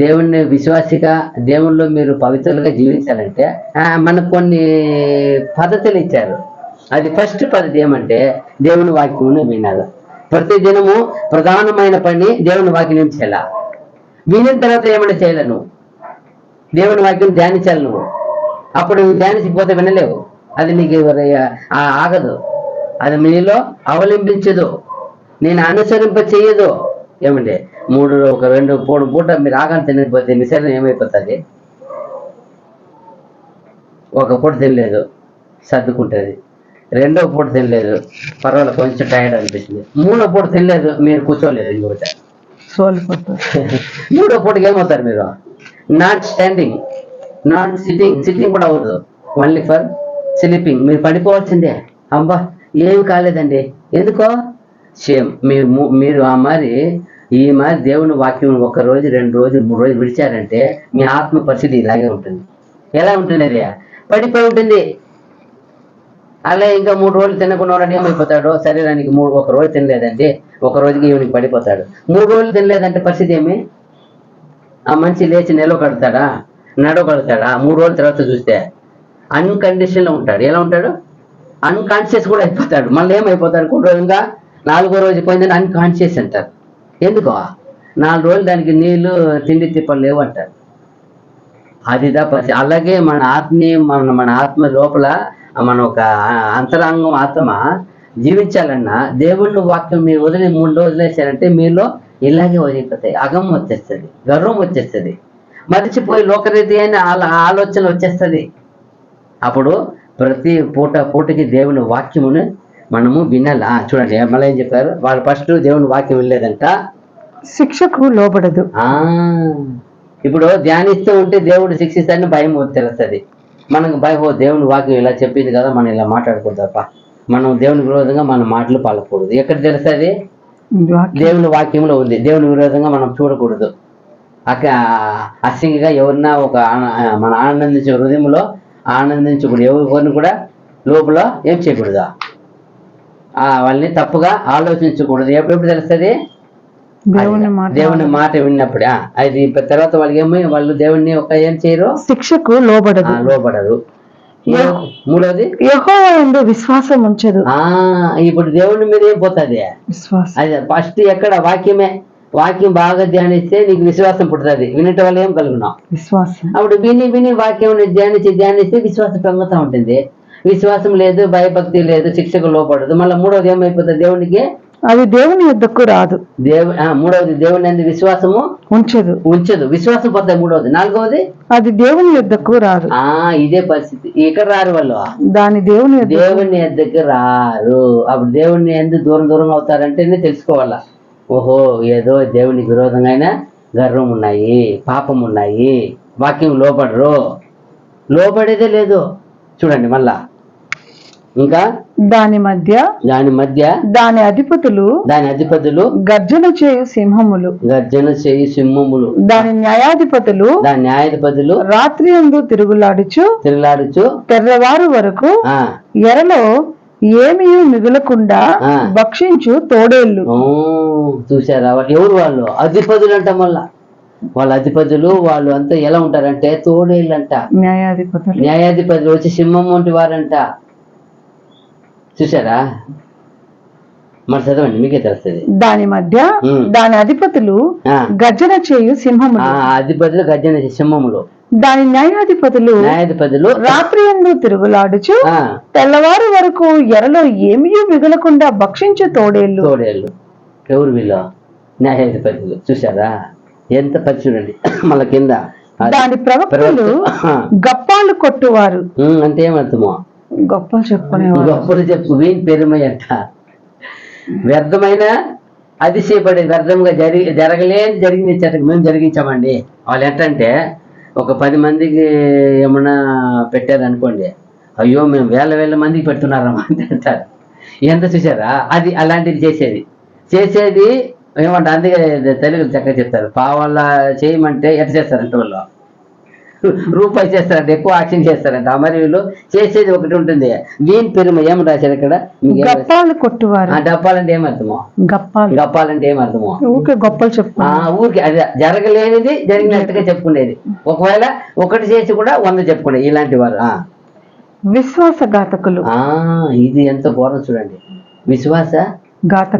దేవుని విశ్వాసిగా, దేవుళ్ళు మీరు పవిత్రులుగా జీవించాలంటే మనకు కొన్ని పద్ధతులు ఇచ్చారు. అది ఫస్ట్ పద్ధతి ఏమంటే దేవుని వాక్యమును వినాలి. ప్రతి దినము ప్రధానమైన పని దేవుని వాక్యం చేయాల. వినిన తర్వాత ఏమైనా చేయాలి, నువ్వు దేవుని వాక్యం ధ్యానించాలి. నువ్వు అప్పుడు నువ్వు ధ్యానించకపోతే వినలేవు, అది నీకు ఆగదు, అది మీలో అవలంబించదు, నేను అనుసరింప చెయ్యదు. ఏమంటే ఒక 2-3 పూట మీరు ఆగాలి తినకపోతే మీ శరీరం ఏమైపోతుంది? ఒక పూట తినలేదు సర్దుకుంటుంది, 2వ పూట తినలేదు పర్వాలేదు కొంచెం టైర్డ్ అనిపిస్తుంది, 3వ పూట తినలేదు మీరు కూర్చోలేదు, ఇంకొకటి 3వ పూటకి ఏమవుతారు మీరు? నాట్ స్టాండింగ్, నాట్ సిట్టింగ్ కూడా అవ్వదు, ఓన్లీ ఫర్ స్లీపింగ్. మీరు పడిపోవాల్సిందే. అబ్బా ఏమి కాలేదండి, ఎందుకో సేమ్ మీరు ఈ మరి దేవుని వాక్యం 1 రోజు 2 రోజులు 3 రోజులు విడిచారంటే మీ ఆత్మ పరిస్థితి ఇలాగే ఉంటుంది. ఎలా ఉంటుంది? అది పడిపోయి ఉంటుంది. అలా ఇంకా 3 రోజులు తినకుండా ఏమైపోతాడు? శరీరానికి 1 రోజు తినలేదండి, 1 రోజుకి ఈవినింగ్ పడిపోతాడు. 3 రోజులు తినలేదంటే పరిస్థితి ఏమి? ఆ మనిషి లేచి నిలవగలుగుతాడా? నడవగలుగుతాడా? 3 రోజుల తర్వాత చూస్తే అన్కండిషన్లో ఉంటాడు. ఎలా ఉంటాడు? అన్కాన్షియస్ కూడా అయిపోతాడు. మళ్ళీ ఏమైపోతాడు? కొన్ని రోజులుగా 4వ రోజు పోయిందని అన్కాన్షియస్ అంటారు. ఎందుకో 4 రోజులు దానికి నీళ్లు తిండి తిప్పలు లేవు అంటారు. అదిదా పరిస్థితి. అలాగే మన ఆత్మ లోపల మన ఒక అంతరంగం ఆత్మ జీవించాలన్నా దేవుళ్ళ వాక్యం మీరు 3 రోజులు వదిలేసారంటే మీలో ఇలాగే వదిలిపోతాయి. అగం వచ్చేస్తుంది, గర్వం వచ్చేస్తుంది, మరిచిపోయి లోకరీతి అయిన ఆలోచన వచ్చేస్తుంది. అప్పుడు ప్రతి పూటకి దేవుని వాక్యమును మనము వినాలి. చూడండి మళ్ళీ ఏం చెప్పారు వాళ్ళు? ఫస్ట్ దేవుని వాక్యం వినలేదంట, శిక్షకు లోబడదు. ఇప్పుడు ధ్యానిస్తూ ఉంటే దేవుడు శిక్షిస్తాడని భయం తెలుస్తుంది మనకు. దేవుని వాక్యం ఇలా చెప్పింది కదా, మనం ఇలా మాట్లాడకూడదు తప్ప, మనం దేవుని విరోధంగా మన మాటలు పలకూడదు. ఎక్కడ తెలుస్తుంది? దేవుని వాక్యంలో ఉంది. దేవుని విరోధంగా మనం చూడకూడదు. అసింగగా ఎవరన్నా మన ఆనందించే హృదయంలో ఆనందించకూడదు. ఎవరిని కూడా లోపల ఏం చేయకూడదు, వాళ్ళని తప్పుగా ఆలోచించకూడదు. ఎప్పుడెప్పుడు తెలుస్తుంది? దేవుని మాట విన్నప్పుడే. అది తర్వాత వాళ్ళకి వాళ్ళు దేవుణ్ణి ఏం చేయరు? శిక్షకు లోబడరు. 3వది యెహోవా యందు విశ్వాసం ఉంచదు. ఇప్పుడు దేవుని మీద ఏం పోతుంది? విశ్వాసం. అది ఫస్ట్ ఎక్కడ? వాక్యమే. వాక్యం బాగా ధ్యానిస్తే నీకు విశ్వాసం పుడుతుంది. వినటం వల్ల ఏం కలుగున్నావు? విశ్వాసం. అప్పుడు విని వాక్యం ధ్యానిస్తే విశ్వాసం పెరుగుతూ ఉంటుంది. విశ్వాసం లేదు, భయభక్తి లేదు, శిక్షకు లోపడదు. మళ్ళీ 3వది ఏమైపోతుంది? దేవునికి అది దేవుని యొద్దకు రాదు. 3వది దేవుని యందు విశ్వాసము ఉంచదు. విశ్వాసం పోతాయి 3వది. 4వది అది దేవుని యొద్దకు రాదు. ఇదే పరిస్థితి. ఇక్కడ రారు వాళ్ళు, దేవుని యొద్దకు రారు. అప్పుడు దేవుని యందు దూరంగా అవుతారంటేనే తెలుసుకోవాలా, ఓహో ఏదో దేవునికి విరోధంగా గర్వం ఉన్నాయి, పాపం ఉన్నాయి, వాక్యం లోబడేదే లేదు. చూడండి మళ్ళా ఇంకా దాని మధ్య దాని అధిపతులు గర్జన చేయు సింహములు దాని న్యాయాధిపతులు రాత్రి యందు తిరుగులాడుచు తెల్లవారు వరకు ఎరలో ఏమీ మిగులకుండా భక్షించు తోడేళ్ళు. చూసారా? ఎవరు వాళ్ళు? అధిపతులు అంట. మళ్ళా వాళ్ళ అధిపతులు వాళ్ళు అంతా ఎలా ఉంటారంటే తోడేళ్ళు అంట. న్యాయాధిపతులు వచ్చి సింహం వంటి వారంట. చూసారా? మరి చదవండి, మీకే తెలుస్తుంది. దాని మధ్య దాని అధిపతులు గర్జన చేయు సింహములు. అధిపతులు గర్జన చేయు సింహములు. దాని న్యాయాధిపతులు రాత్రి యందు తిరుగులాడుచు తెల్లవారు వరకు ఎరలో ఏమీ మిగలకుండా భక్షించు తోడేళ్ళు. ఎవరు వీళ్ళు? న్యాయాధిపతులు. చూసారా ఎంత పని? చూడండి మళ్ళా కింద దాని ప్రవక్తలు గప్పాలు కొట్టువారు. అంటే ఏమర్థమో? గొప్పలు చెప్పు వీని పెరుమయ్యంట. వ్యర్థమైన అతిశయపడే వ్యర్థంగా జరిగింది మేము జరిగించామండి. వాళ్ళు ఎట్టంటే ఒక 10 మందికి ఏమన్నా పెట్టారనుకోండి, అయ్యో మేము వేల మందికి పెడుతున్నారమ్మా అంటారు. ఎంత చూసారా? అది అలాంటిది చేసేది. చేసేది ఏమంటారు, అందుకే తెలుగు చక్కగా చెప్తారు, పావల చేయమంటే ఎట్ట చేస్తారంటే వాళ్ళు రూపాయి చేస్తారంట, ఎక్కువ యాక్షన్ చేస్తారంట. మరి వీళ్ళు చేసేది ఒకటి ఉంటుంది. దీని పెరుమ ఏం రాశారు ఇక్కడ? గప్పాలు కొట్టువారు. డప్పాలంటే ఏమర్థమో? గప్పాలంటే ఏమర్థమో? ఊరికే గొప్పలు చెప్పు. ఊరికి అదే జరగలేనిది జరిగినట్టుగా చెప్పుకునేది. ఒకవేళ ఒకటి చేసి కూడా 100 చెప్పుకునేది ఇలాంటి వారు. విశ్వాసఘాతకులు. ఇది ఎంత ఘోరం చూడండి. విశ్వాస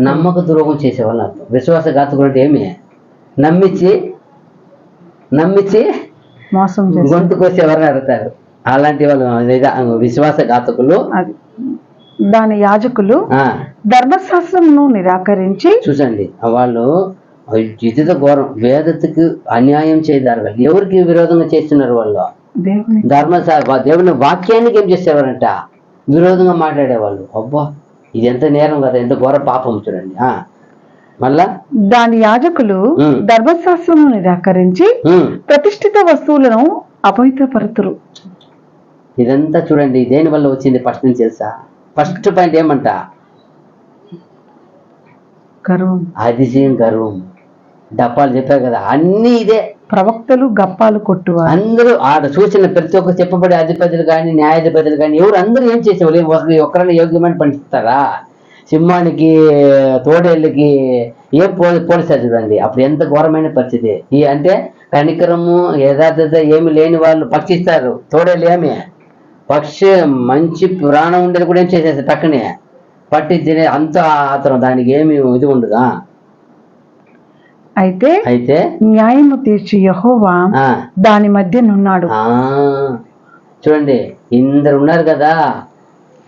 నమ్మక ద్రోహం చేసేవాళ్ళు అర్థం. విశ్వాసఘాతకులు అంటే ఏమి? నమ్మించి మోసం గొంతుకొచ్చి ఎవరిని అడుగుతారు, అలాంటి వాళ్ళు విశ్వాసఘాతకులు. దాని యాజకులు ధర్మశాస్త్రమును నిరాకరించి. చూసండి, వాళ్ళు ఇదితో ఘోరం, వేదతకు అన్యాయం చేయదారు. ఎవరికి విరోధంగా చేస్తున్నారు వాళ్ళు? దేవుని వాక్యానికి ఏం చేసేవారంట? విరోధంగా మాట్లాడేవాళ్ళు. అబ్బా, ఇది ఎంత నేరం కదా, ఎంత ఘోర పాపం చూడండి. మళ్ళా దాని యాజకులు ధర్మశాస్త్రమును నిరాకరించి ప్రతిష్ఠిత వస్తువులను అపవిత్రపరుతురు. ఇదంతా చూడండి దేని వల్ల వచ్చింది ఫస్ట్ నుంచి తెలుసా? ఫస్ట్ పాయింట్ ఏమంట? గర్వం, అతిశయం, గర్వం. డప్పాలు చెప్పారు కదా, అన్ని ఇదే. ప్రవక్తలు గప్పాలు కొట్టువారు. అందరూ ఆడ చూసిన ప్రతి ఒక్క చెప్పబడే అధిపతులు కానీ న్యాయాధిపతులు కానీ ఎవరు అందరూ ఏం చేసేవాళ్ళు? ఒక్కరైనా యోగ్యమైన పండిస్తారా? సింహానికి తోడేళ్ళకి ఏం పోలిస్తారు చూడండి. అప్పుడు ఎంత ఘోరమైన పరిస్థితి. అంటే కనికరము యథార్థత ఏమి లేని వాళ్ళు పక్షిస్తారు. తోడేళ్ళు ఏమి పక్షి మంచి ప్రాణం ఉండేది కూడా ఏం చేసేస్తారు, పక్కనే పట్టి తినే అంత ఆతరం, దానికి ఏమి ఇది ఉండదా. అయితే న్యాయము తీర్చి యెహోవా దాని మధ్యనున్నాడు. చూడండి, ఇందరు ఉన్నారు కదా,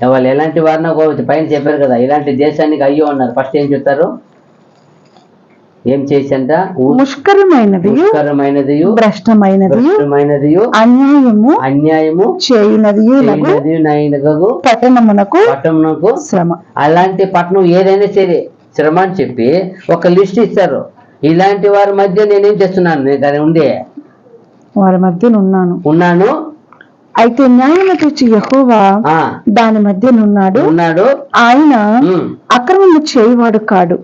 వాళ్ళు ఎలాంటి వారినో పైన చెప్పారు కదా, ఇలాంటి దేశానికి అయ్యో అన్నారు. ఫస్ట్ ఏం చెప్తారు? ఏం చేసంట? ముష్కరమైనది, భ్రష్టమైనది, అన్యాయము చేయునది పట్టణమునకు శ్రమ. అలాంటి పట్టణం ఏదైనా సరే శ్రమ అని చెప్పి ఒక లిస్ట్ ఇస్తారు. ఇలాంటి వారి మధ్య నేనేం చేస్తున్నాను? దాని ఉండే వారి మధ్య ఉన్నాను. అయితే న్యాయం తెచ్చి యెహోవా దాని మధ్యనున్నాడు. ఆయన అక్రమము చేయవాడు కాడు.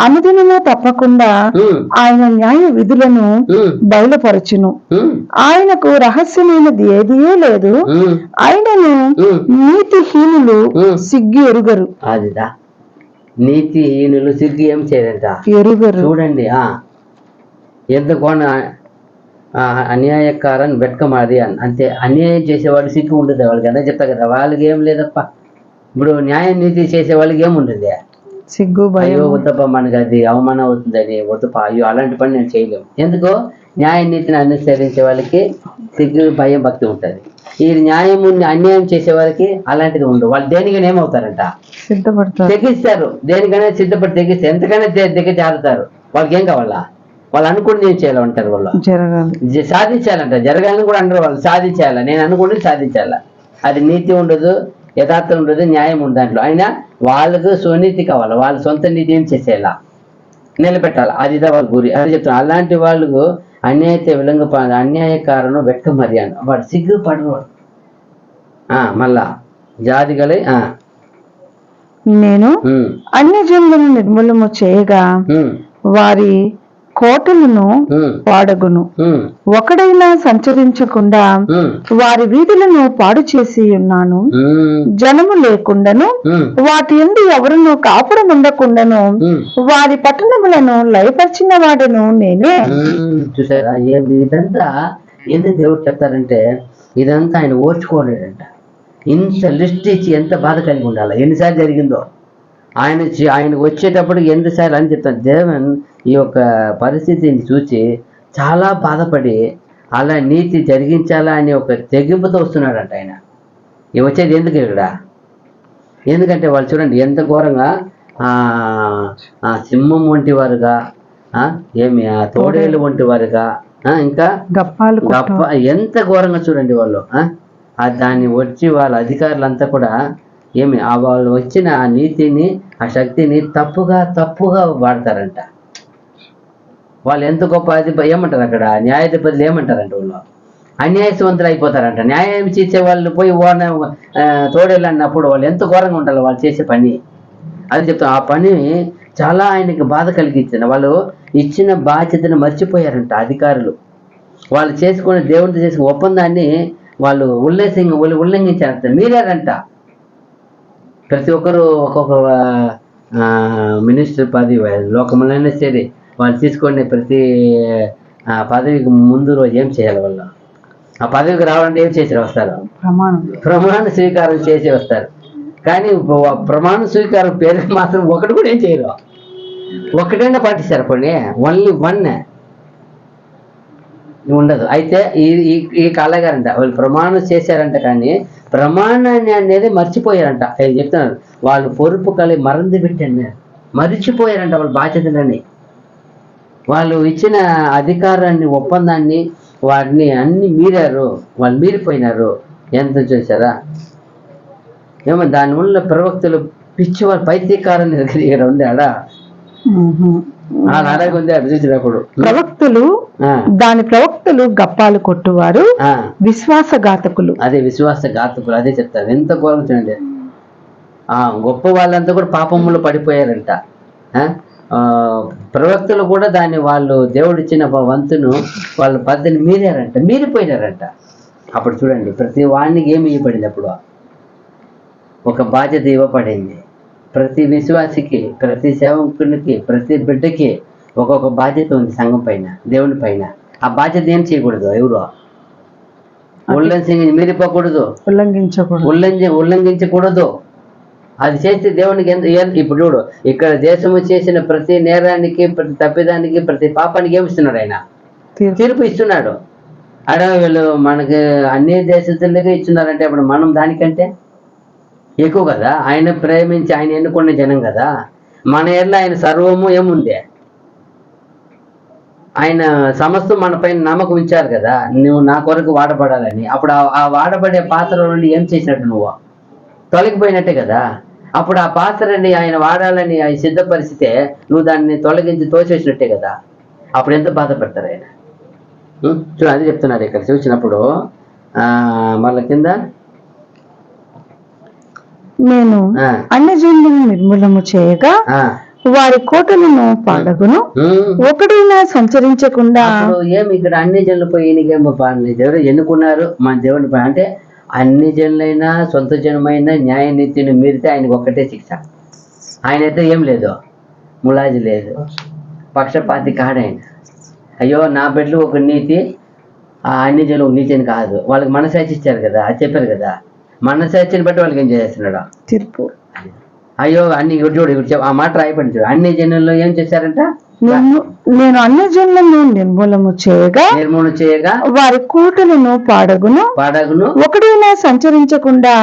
అనుదినము తప్పకుండా ఆయన న్యాయ విధులను బయలుపరచును. ఆయనకు రహస్యమైనది ఏదియే లేదు. ఆయనను నీతిహీనులు సిగ్గు ఎరుగరు. అదిదా, నీతిహీనులు సిగ్గు ఏం చేయరంట, ఎరుగరు. చూడండి ఎంత కోణ అన్యాయకారని వెట్కమాది అని. అంతే, అన్యాయం చేసేవాడు సిగ్గు ఉంటుంది వాళ్ళకి. అదే చెప్తా కదా, వాళ్ళకి ఏం లేదప్ప. ఇప్పుడు న్యాయం నీతి చేసే వాళ్ళకి ఏముంటుంది? సిగ్గు, అయ్యో వద్దప్ప, మనకి అది అవమానం అవుతుందని, వద్దప్ప, అయ్యో అలాంటి పని నేను చేయలేము. ఎందుకో న్యాయ నీతిని అనుసరించే వాళ్ళకి సిగ్గు, భయం, భక్తి ఉంటుంది. ఈ న్యాయముని అన్యాయం చేసే వాళ్ళకి అలాంటిది ఉండదు. వాళ్ళు దేనికైనా ఏమవుతారంట? తెగిస్తారు. దేనికైనా సిద్ధపడి తెగిస్తారు. ఎంతకైనా తెగి ఆడుతారు. వాళ్ళకి ఏం కావాలా? వాళ్ళు అనుకుని ఏం చేయాలి అంటారు. వాళ్ళు సాధించాలంట. జరగాలని కూడా అంటారు. వాళ్ళు సాధించాల, నేను అనుకుంటే సాధించాల. అది నీతి ఉండదు, యథార్థం ఉండదు, న్యాయం ఉండదు దాంట్లో. అయినా వాళ్ళకు స్వనీతి కావాలి. వాళ్ళ సొంత నీతి ఏం చేసేయాలా, నిలబెట్టాలి. అదిదా వాళ్ళ గురి. అది చెప్తాను. అలాంటి వాళ్ళకు అన్యాయకారను వెక్క మర్యాద, వాడు సిగ్గుపడరు. మళ్ళా జాతిగలై నేను అన్యజనులను నిర్మూలము చేయగా వారి కోటలను పాడగును. ఒకడైనా సంచరించకుండా వారి వీధులను పాడు చేసి ఉన్నాను. జనము లేకుండాను వాటి యందు ఎవరును కాపురం ఉండకుండాను వారి పట్టణములను లయపరిచిన వాడును నేనే. చూసారా, ఇదంతా ఎందుకు దేవుడు చెప్తారంటే, ఇదంతా ఆయన ఓర్చుకోలేడంట. ఇంత లిస్ట్ ఇచ్చి ఎంత బాధ కలిగి ఉండాలి, ఎన్నిసార్లు జరిగిందో. ఆయన వచ్చేటప్పుడు ఎన్నిసార్లు అని చెప్తాను. దేవుని ఈ యొక్క పరిస్థితిని చూసి చాలా బాధపడి అలా నీతి జరిగించాలా అని ఒక తెగింపుతో వస్తున్నాడంట ఆయన. వచ్చేది ఎందుకు ఇక్కడ? ఎందుకంటే వాళ్ళు చూడండి ఎంత ఘోరంగా సింహం వంటి వారుగా, ఏమి తోడేళ్ళు వంటి వారుగా, ఇంకా ఎంత ఘోరంగా చూడండి వాళ్ళు. దాన్ని వచ్చి వాళ్ళ అధికారులంతా కూడా ఏమి వాళ్ళు వచ్చిన ఆ నీతిని, ఆ శక్తిని తప్పుగా వాడతారంట. వాళ్ళు ఎంత గొప్ప ఏమంటారు అక్కడ న్యాయాధిపతులు ఏమంటారంట, వాళ్ళు అన్యాయవంతులు అయిపోతారంట. న్యాయం చేసే వాళ్ళు పోయి తోడేళ్ళు అన్నప్పుడు వాళ్ళు ఎంత ఘోరంగా ఉంటారు వాళ్ళు చేసే పని. అది చెప్తాం. ఆ పని చాలా ఆయనకి బాధ కలిగించింది. వాళ్ళు ఇచ్చిన బాధ్యతను మర్చిపోయారంట అధికారులు. వాళ్ళు చేసుకున్న దేవునితో చేసిన ఒప్పందాన్ని వాళ్ళు ఉల్లంఘించారంట, మీరారంట. ప్రతి ఒక్కరు ఒక్కొక్క మినిస్టర్ పదవి లోకంలోనే సరే వాళ్ళు తీసుకునే ప్రతి పదవికి ముందు రోజు ఏం చేయాలి? వాళ్ళు ఆ పదవికి రావాలంటే ఏం చేసి వస్తారు? ప్రమాణ స్వీకారం చేసి వస్తారు. కానీ ప్రమాణ స్వీకారం పేరు మాత్రం ఒకటి కూడా ఏం చేయరు, ఒకటైనా పాటిస్తారు. కొన్ని ఓన్లీ వన్ ఉండదు. అయితే ఈ కళగారంట వాళ్ళు ప్రమాణం చేశారంట, కానీ ప్రమాణాన్ని అనేది మర్చిపోయారంట. ఆయన చెప్తున్నారు, వాళ్ళు పొరుపు కలిగి మరంది పెట్టండి, మర్చిపోయారంట వాళ్ళ బాధ్యతలని. వాళ్ళు ఇచ్చిన అధికారాన్ని, ఒప్పందాన్ని, వాటిని అన్ని మీరారు, వాళ్ళు మీరిపోయినారు. ఎంత చూసారా? ఏమో దానివల్ల ప్రవక్తలు పిచ్చి వాళ్ళు పైత్యకారాన్ని ఇక్కడ ఉంది ఆడ ఉంది అది చూసినప్పుడు. ప్రవక్తలు గప్పాలు కొట్టువారు, విశ్వాసఘాతకులు. అదే విశ్వాసఘాతకులు, అదే చెప్తారు. ఎంత ఘోరం చూడండి. గొప్ప వాళ్ళంతా కూడా పాపములో పడిపోయారంట. ప్రవక్తలు కూడా దాన్ని వాళ్ళు దేవుడిచ్చిన వంతును వాళ్ళ పద్ధతిని మీరిపోయినారంట. అప్పుడు చూడండి, ప్రతి వాడికి ఏమి ఇవ్వబడింది? అప్పుడు ఒక బాధ్యత ఇవ్వబడింది. ప్రతి విశ్వాసికి, ప్రతి సేవకునికి, ప్రతి బిడ్డకి ఒక్కొక్క బాధ్యత ఉంది సంఘం పైన, దేవుని పైన. ఆ బాధ్యత ఏం చేయకూడదు, ఎవరు మీరిపోకూడదు, ఉల్లంఘించకూడదు. అది చేస్తే దేవునికి ఇప్పుడు చూడు, ఇక్కడ దేశము చేసిన ప్రతి నేరానికి, ప్రతి తప్పిదానికి, ప్రతి పాపానికి ఏమిస్తున్నాడు? ఆయన తీర్పు ఇస్తున్నాడు. వీళ్ళు మనకి అన్ని దేశస్తులకే ఇస్తున్నారంటే అప్పుడు మనం దానికంటే ఎక్కువ కదా. ఆయన ప్రేమించి ఆయన ఎన్నుకున్న జనం కదా. మన ఎట్లా ఆయన సర్వము ఏముంది? ఆయన సమస్తం మన పైన నమ్మకం ఉంచారు కదా, నువ్వు నా కొరకు వాడబడాలని. అప్పుడు ఆ వాడబడే పాత్ర నుండి ఏం చేసినట్టు? నువ్వు తొలగిపోయినట్టే కదా. అప్పుడు ఆ పాత్రని ఆయన వాడాలని ఆయన సిద్ధపరిస్తే నువ్వు దాన్ని తొలగించి తోచేసినట్టే కదా. అప్పుడు ఎంత బాధపడతారు ఆయన? చూడ అది చెప్తున్నారు ఇక్కడ చూసినప్పుడు. మళ్ళీ కింద, నేను అన్యజనులను నిర్మూలము చేయగా వారి కోటలను పాడగును, ఒకడైనా సంచరించకుండా. ఏమి ఇక్కడ అన్ని జనులు పోయి ఈయనకేమో దేవుడు ఎన్నుకున్నారు మన దేవుని పై అంటే అన్ని జనులైనా సొంత జనమైనా న్యాయ నీతిని మీరితే ఆయనకు ఒక్కటే శిక్ష. ఆయన అయితే ఏం లేదు, ములాజీ లేదు, పక్షపాతి కాడాయన. అయ్యో నా బిడ్డలు ఒక నీతి, అన్ని జనులు ఒక నీతి అని కాదు. వాళ్ళకి మనసాచి ఇచ్చారు కదా, అది చెప్పారు కదా. మనసాచిని బట్టి వాళ్ళకి ఏం చేస్తున్నాడు? తీర్పు. అయ్యో అన్ని చూడు ఆ మాట రాయబడి చూడు, అన్ని జనుల్లో ఏం చేశారంట? నేను అన్యజనులను నిర్మూలన చేయగా వారి కోటలను పాడగును, ఒకడైనా సంచరించకుండా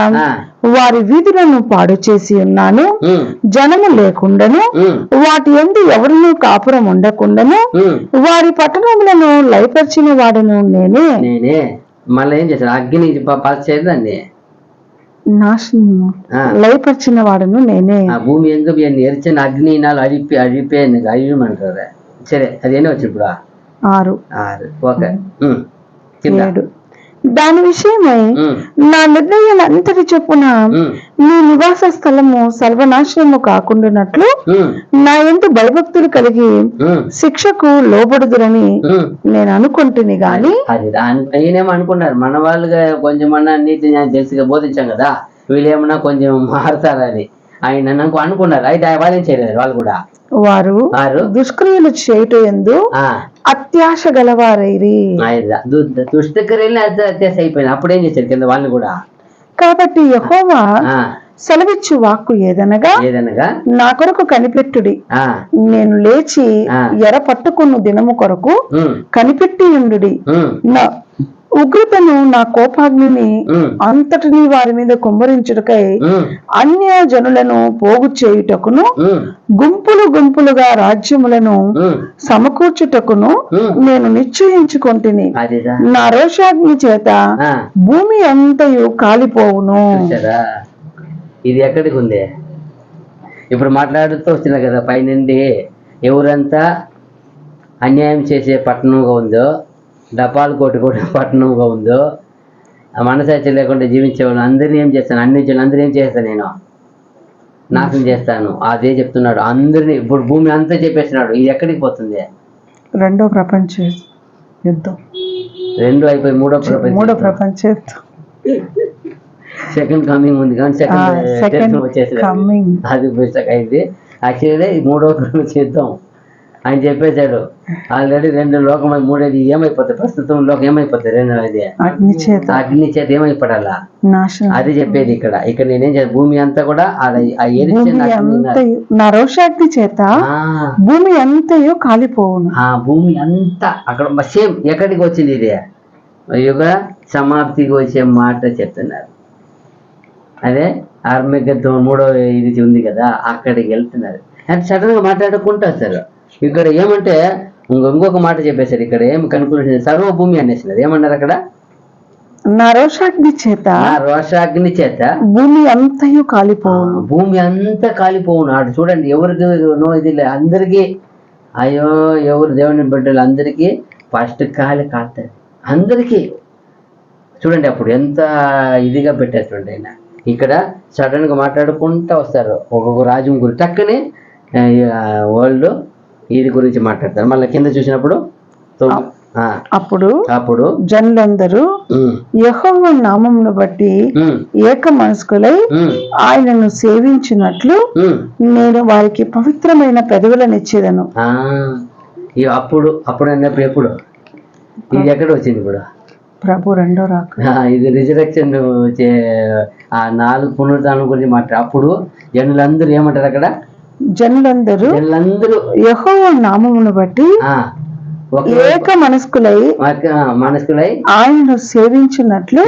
వారి వీధులను పాడు చేసి ఉన్నాను. జనము లేకుండాను, వాటి యందు ఎవరినూ కాపురం ఉండకుండాను, వారి పట్టణములను లయపరిచిన వాడును నేనే. మళ్ళీ ఏం చేశాను? అగ్ని చేయదండి, నాశనము లయపరిచిన వాడును నేనే. భూమి ఎందుకు ఎరిచిన అగ్నినాలు అడిపేయమంటారా? సరే, అదేనా వచ్చి ఇప్పుడు 6 ఓకే. 7 దాని విషయమై నా నిర్ణయాలంతటి చొప్పున నీ నివాస స్థలము సర్వనాశనము కాకుండానట్లు నా యందు భయభక్తులు కలిగి శిక్షకు లోబడుదురని నేను అనుకుంటుని గాని. ఈయనేమో అనుకున్నారు, మన వాళ్ళుగా కొంచెం నీతి తెలిసిగా బోధించాం కదా, వీళ్ళు ఏమన్నా కొంచెం మారుతారని ఆయన అనుకున్నారు. అయితే వాళ్ళేం చేయలేదు, వాళ్ళు కూడా వారు దుష్క్రియలు చేయటం యందు అత్యాశ గలవారైరి. దుష్టక్రియలు అత్యాశ అయిపోయింది. అప్పుడేం చేశారు కింద వాళ్ళు కూడా? కాబట్టి యెహోవా సెలవిచ్చు వాక్కు ఏదనగా నా కొరకు కనిపెట్టుడి, నేను లేచి ఎర పట్టుకున్న దినము కొరకు కనిపెట్టి ఉండుడి. నా ఉగ్రతను, నా కోపాగ్నిని అంతటిని వారి మీద కుమ్మరించుటకై అన్య జనులను పోగు చేయుటకును, గుంపులు గుంపులుగా రాజ్యములను సమకూర్చుటకును నేను నిశ్చయించుకొంటిని. నా రోషాగ్ని చేత భూమి అంతయు కాలిపోవును. ఇది ఎక్కడికి ఉంది? ఇప్పుడు మాట్లాడుతూ వచ్చినా కదా పైనుండి, ఎవరంతా అన్యాయం చేసే పట్టణంగా ఉందో, డపాలు కొట్టుకోవడం పట్టణంగా ఉందో, మనసాచి లేకుండా జీవించేవాళ్ళు అందరినీ ఏం చేస్తాను? అన్ని జనులు అందరూ ఏం చేస్తాను? నేను నాశనం చేస్తాను. అదే చెప్తున్నాడు అందరినీ. ఇప్పుడు భూమి అంతా చెప్పేస్తున్నాడు, ఇది ఎక్కడికి పోతుంది? రెండో ప్రపంచ యుద్ధం. రెండు అయిపోయి మూడో ప్రపంచ యుద్ధం. సెకండ్ కమింగ్ ఉంది కానీ సెకండ్ వచ్చేసి అది పుస్తకం అయింది. యాక్చువల్లీ మూడో ప్రపంచ యుద్ధం ఆయన చెప్పేశాడు ఆల్రెడీ. రెండు లోకం మూడేది ఏమైపోతాయి, ప్రస్తుతం లోకం ఏమైపోతాయి, రెండోది అగ్ని చేత ఏమైపడాలా, అది చెప్పేది ఇక్కడ. ఇక్కడ నేనేం చేయాలి, భూమి అంతా కూడా నరోషాగ్ని చేత భూమి అంతయు కాలిపోవును. భూమి అంతా అక్కడ సేమ్ ఎక్కడికి వచ్చింది, ఇది యుగ సమాప్తికి వచ్చే మాట చెప్తున్నారు. అదే ఆర్మేగద్దం మూడో ఇది ఉంది కదా, అక్కడికి వెళ్తున్నారు. అంటే సడన్ గా మాట్లాడుకుంటూ వస్తారు. ఇక్కడ ఏమంటే ఇంకొక మాట చెప్పేశారు. ఇక్కడ ఏం కన్క్లూషన్, సర్వభూమి అనేసినారు. ఏమన్నారు అక్కడ? రోషాగ్ని చేత భూమి అంతయు కాలిపోవును. భూమి అంతా కాలిపోవును. అటు చూడండి, ఎవరికి ఇది అందరికీ, అయ్యో ఎవరు దేవుని బిడ్డలు అందరికీ ఫస్ట్ కాలుతుంది అందరికీ. చూడండి అప్పుడు ఎంత ఇదిగా పెట్టారు చూడండి. ఆయన ఇక్కడ సడన్ గా మాట్లాడుకుంటూ వస్తారు. ఒక్కొక్క రాజ్యం గురించి టక్కనే వరల్డ్ ఇది గురించి మాట్లాడతారు. మళ్ళీ కింద చూసినప్పుడు అప్పుడు జనులందరూ యెహోవా నామమును బట్టి ఏక మనస్కులై ఆయనను సేవించినట్లు నేను వారికి పవిత్రమైన పెదవులనిచ్చేదను. అప్పుడు అన్నప్పుడు ఎప్పుడు ఇది ఎక్కడ వచ్చింది? ఇప్పుడు ప్రభు రెండో రాక. ఇది రిజరెక్షన్ ఆ 4 పునరుద్ధానం గురించి మాట్లాడు. అప్పుడు జనులందరూ ఏమంటారు అక్కడ? జనులందరూ యెహోవా నామమును బట్టి ఏక మనస్కులై ఆయనను సేవించినట్లు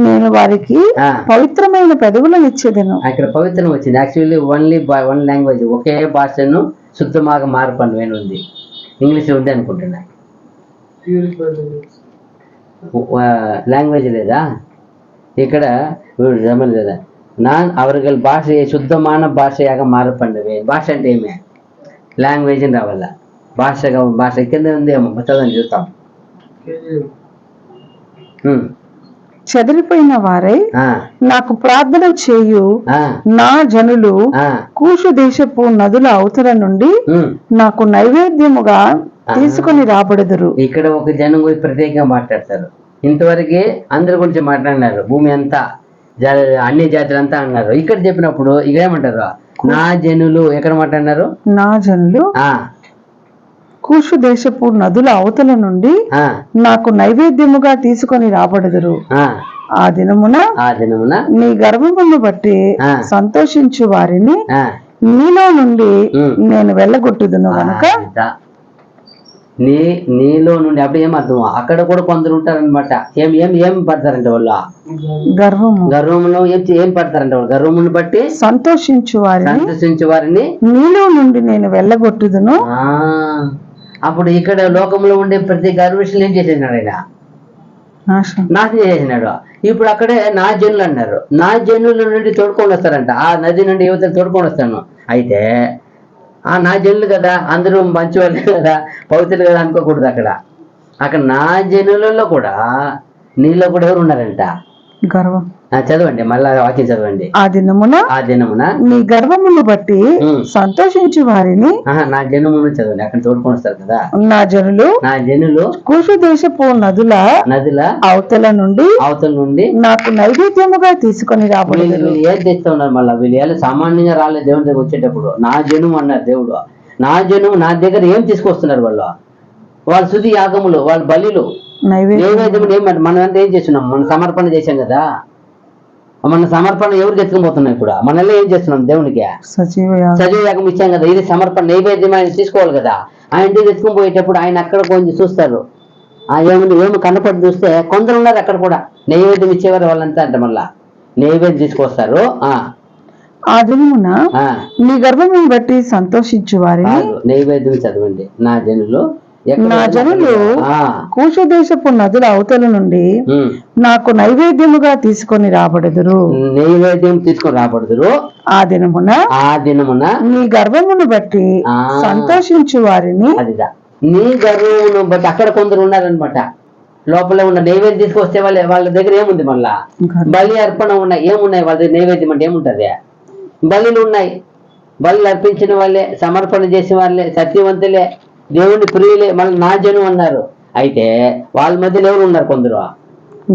నేను వారికి పవిత్రమైన పెదవులను ఇచ్చేదను. అక్కడ పవిత్రం వచ్చింది. యాక్చువల్లీ ఓన్లీ వన్ లాంగ్వేజ్, ఒకే భాషను శుద్ధమాగా మార్పండి వేణు ఉంది. ఇంగ్లీష్ ఉంది అనుకుంటున్నా. లాంగ్వేజ్ లేదా ఇక్కడ? లేదా நான் அவர்கள் భాషயை சுத்தமான భాషயாக மாறப்பண்ணுவேன். భాష అంటే ఏమే? లాంగ్వేజ్ అని రావాల. భాష కింద ఉంది ఏమో చదవండి, చూస్తాం. చెదిరిపోయిన వారై నాకు ప్రార్థన చేయు నా జనులు కూషు దేశపు నదుల అవతల నుండి నాకు నైవేద్యముగా తీసుకుని రాబడదురు. ఇక్కడ ఒక జనం గురించి ప్రత్యేకంగా మాట్లాడతారు. ఇంతవరకే అందరి గురించి మాట్లాడినారు, భూమి అంతా అన్ని జాతులంతా అన్నారు. ఇక్కడ చెప్పినప్పుడు ఇక ఏమంటారు? నా జనులు. ఎక్కడ మాట్లాడినారు? నా జనులు కూషు దేశపు నదుల అవతల నుండి నాకు నైవేద్యముగా తీసుకొని రాబడదురు. ఆ దినమున నీ గర్వమును బట్టి సంతోషించు వారిని నీలో నుండి నేను వెళ్ళగొట్టుదును గనుక. నీలో నుండి అప్పుడు ఏమర్థం? అక్కడ కూడా కొందరు ఉంటారనమాట. ఏం పడతారంటే వాళ్ళు గర్వములో ఏం పడతారంటే వాళ్ళు గర్వమును బట్టి సంతోషించు వారిని నీలో నుండి నేను వెళ్ళగొట్టుదును. అప్పుడు ఇక్కడ లోకంలో ఉండే ప్రతి గర్విష్ఠులు ఏం చేసేసినాడు? ఆయన నాశనం చేసినాడు. ఇప్పుడు అక్కడే నా జనులు అన్నారు. నా జనుల నుండి తోడుకొని వస్తారంట. ఆ నది నుండి యువతలు తోడుకొని వస్తాను. అయితే నా జనులు కదా, అందరూ మంచి వాళ్ళు కదా, పవిత్రులు కదా అనుకోకూడదు. అక్కడ నా జనులలో కూడా నీలో కూడా ఎవరు ఉన్నారంట? గర్వం. చదవండి, మళ్ళా వాక్యం చదవండి. ఆ దినమున నీ గర్వమును బట్టి సంతోషించు వారిని. నా జనమును చదవండి, అక్కడ తోడుకొని వస్తారు కదా. నా జనులు కూషు దేశపు నదుల అవతల నుండి నాకు నైవేద్యముగా తీసుకొని రాబోదు. వీళ్ళు ఏం తెస్తా ఉన్నారు? మళ్ళీ వీళ్ళు సామాన్యంగా రాలేదు దేవుని దగ్గర వచ్చేటప్పుడు. నా జనుము అన్నారు దేవుడు. నా జనుము నా దగ్గర ఏం తీసుకొస్తున్నారు? వాళ్ళ శుద్ధి యాగములు, వాళ్ళ బలిలు, నైవేద్యములు. ఏమంటే మనం అంతా ఏం చేస్తున్నాం? మనం సమర్పణ చేశాం కదా. మన సమర్పణ ఎవరికి ఎత్తుకుపోతున్నాయి? ఇప్పుడు మనల్ని ఏం చేస్తున్నాం? దేవునికి సజీవ యాగం ఇచ్చాం కదా. ఇది సమర్పణ, నైవేద్యం ఆయన తీసుకోవాలి కదా. ఆయన ఎత్తుకుని పోయేటప్పుడు ఆయన అక్కడ కొంచెం చూస్తారు. ఏమి కనపడి చూస్తే కొందరు ఉన్నారు అక్కడ కూడా నైవేద్యం ఇచ్చేవారు. వాళ్ళంతా అంటే మళ్ళా నైవేద్యం తీసుకొస్తారు. ఆ దినమున నీ గర్భమును బట్టి సంతోషించు వారిని. నైవేద్యం చదవండి. నా జనులు కూషు దేశపు నదుల అవతల నుండి నాకు నైవేద్యముగా తీసుకొని రాబడదురు. ఆ దినమున నీ గర్వమును బట్టి సంతోషించు వారిని. నీ గర్వమును బట్టి అక్కడ కొందరు ఉన్నారనమాట. లోపల ఉన్న నైవేద్యం తీసుకొస్తే వాళ్ళ దగ్గర ఏముంది? మళ్ళా బలి అర్పణ ఉన్నాయి. ఏమున్నాయి వాళ్ళ దగ్గర? నైవేద్యం అంటే ఏముంటది? బలులు ఉన్నాయి. బలులు అర్పించిన వాళ్ళే, సమర్పణ చేసిన వాళ్ళే, సత్యవంతులే, దేవుని ప్రియులే, మళ్ళీ నా జనం అన్నారు. అయితే వాళ్ళ మధ్యలో ఎవరు ఉన్నారు? కొందరు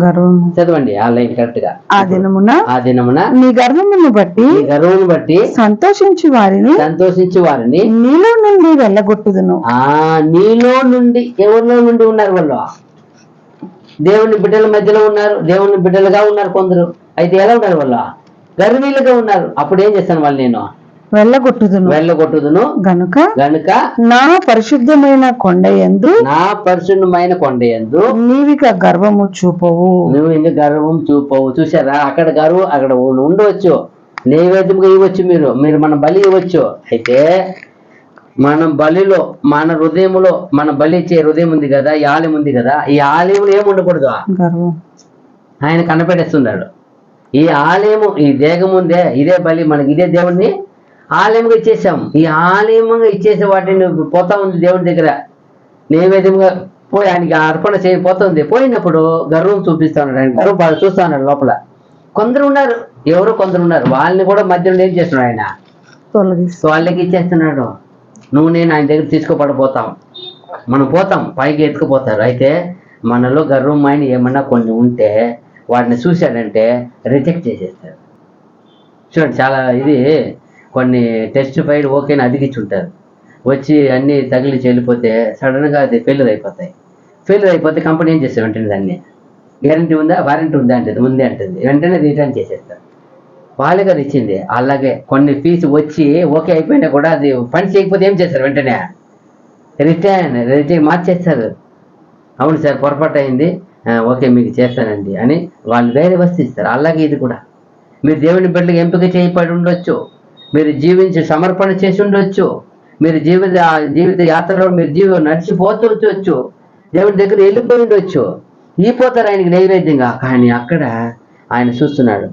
గర్వము. చదవండి ఆ లైన్ కరెక్ట్ గా. ఆ దినమున నీ గర్వమును బట్టి సంతోషించి వారిని నీలో నుండి వెళ్ళగొట్టుదును. నీలో నుండి, ఎవరిలో నుండి ఉన్నారు? వాళ్ళు దేవుని బిడ్డల మధ్యలో ఉన్నారు, దేవుని బిడ్డలుగా ఉన్నారు కొందరు. అయితే ఎలా ఉన్నారు? వాళ్ళు గర్వీలుగా ఉన్నారు. అప్పుడు ఏం చేస్తాను? వాళ్ళు నేను వెళ్ళగొట్టుదును గనుక నా పరిశుద్ధమైన కొండయందు నీవిక గర్వము చూపవు. నువ్వు ఇంక గర్వం చూపవు. చూసారా, అక్కడ గర్వం అక్కడ ఉండవచ్చు, నైవేద్యంగా ఇవ్వచ్చు, మీరు మన బలి ఇవ్వచ్చు. అయితే మనం బలిలో, మన హృదయంలో, మన బలి ఇచ్చే హృదయం ఉంది కదా, ఈ ఆలయం ఉంది కదా, ఈ ఆలయంలో ఏమి ఉండకూడదు? గర్వం. ఆయన కనపెట్టేస్తున్నాడు. ఈ ఆలయము, ఈ దేహం ఉందే, ఇదే బలి, మనకి ఇదే దేవుణ్ణి ఆలయంగా ఇచ్చేసాం. ఈ ఆలయంగా ఇచ్చేసే వాటిని పోతా ఉంది దేవుడి దగ్గర, నైవేద్యంగా పోయి ఆయనకి అర్పణ చేయపోతుంది. పోయినప్పుడు గర్వం చూపిస్తా ఉన్నాడు, ఆయన గర్వం బాగా చూస్తా ఉన్నాడు. లోపల కొందరు ఉన్నారు, ఎవరో కొందరు ఉన్నారు, వాళ్ళని కూడా మధ్యలో ఏం చేస్తున్నాడు? ఆయన వాళ్ళకి ఇచ్చేస్తున్నాడు. నువ్వు నేను ఆయన దగ్గర తీసుకోపడిపోతాం, మనం పోతాం, పైకి ఎత్తుకుపోతారు. అయితే మనలో గర్వం ఆయన ఏమన్నా కొన్ని ఉంటే వాటిని చూశాడంటే రిజెక్ట్ చేసేస్తారు. చూడండి, చాలా ఇది కొన్ని టెస్టిఫైడ్ ఓకేని అదిగిచ్చుంటారు, వచ్చి అన్నీ తగిలిచి వెళ్ళిపోతే సడన్గా అది ఫెయిల్యూర్ అయిపోతాయి. ఫెయిల్యూర్ అయిపోతే కంపెనీ ఏం చేస్తారు? వెంటనే దాన్ని గ్యారంటీ ఉందా, వారంటీ ఉందా అంటుంది, ముందే అంటుంది, వెంటనే రిటర్న్ చేసేస్తారు. వాళ్ళే కదా ఇచ్చింది. అలాగే కొన్ని ఫీజు వచ్చి ఓకే అయిపోయినా కూడా అది పని చేయకపోతే ఏం చేస్తారు? వెంటనే రిటర్న్ మార్చేస్తారు. అవును సార్, పొరపాటు అయింది, ఓకే మీకు చేస్తానండి అని వాళ్ళు వేరే వస్తు ఇస్తారు. అలాగే ఇది కూడా, మీరు దేవుని బిడ్డలకు ఎంపిక చేయబడి ఉండొచ్చు, మీరు జీవించి సమర్పణ చేసి ఉండొచ్చు, మీరు జీవిత యాత్రలో మీరు నడిచిపోతుండొచ్చు, దేవుని దగ్గర వెళ్ళిపోయి ఉండొచ్చు, పోతారు ఆయనకి నైవేద్యంగా. కానీ అక్కడ ఆయన చూస్తున్నాడు,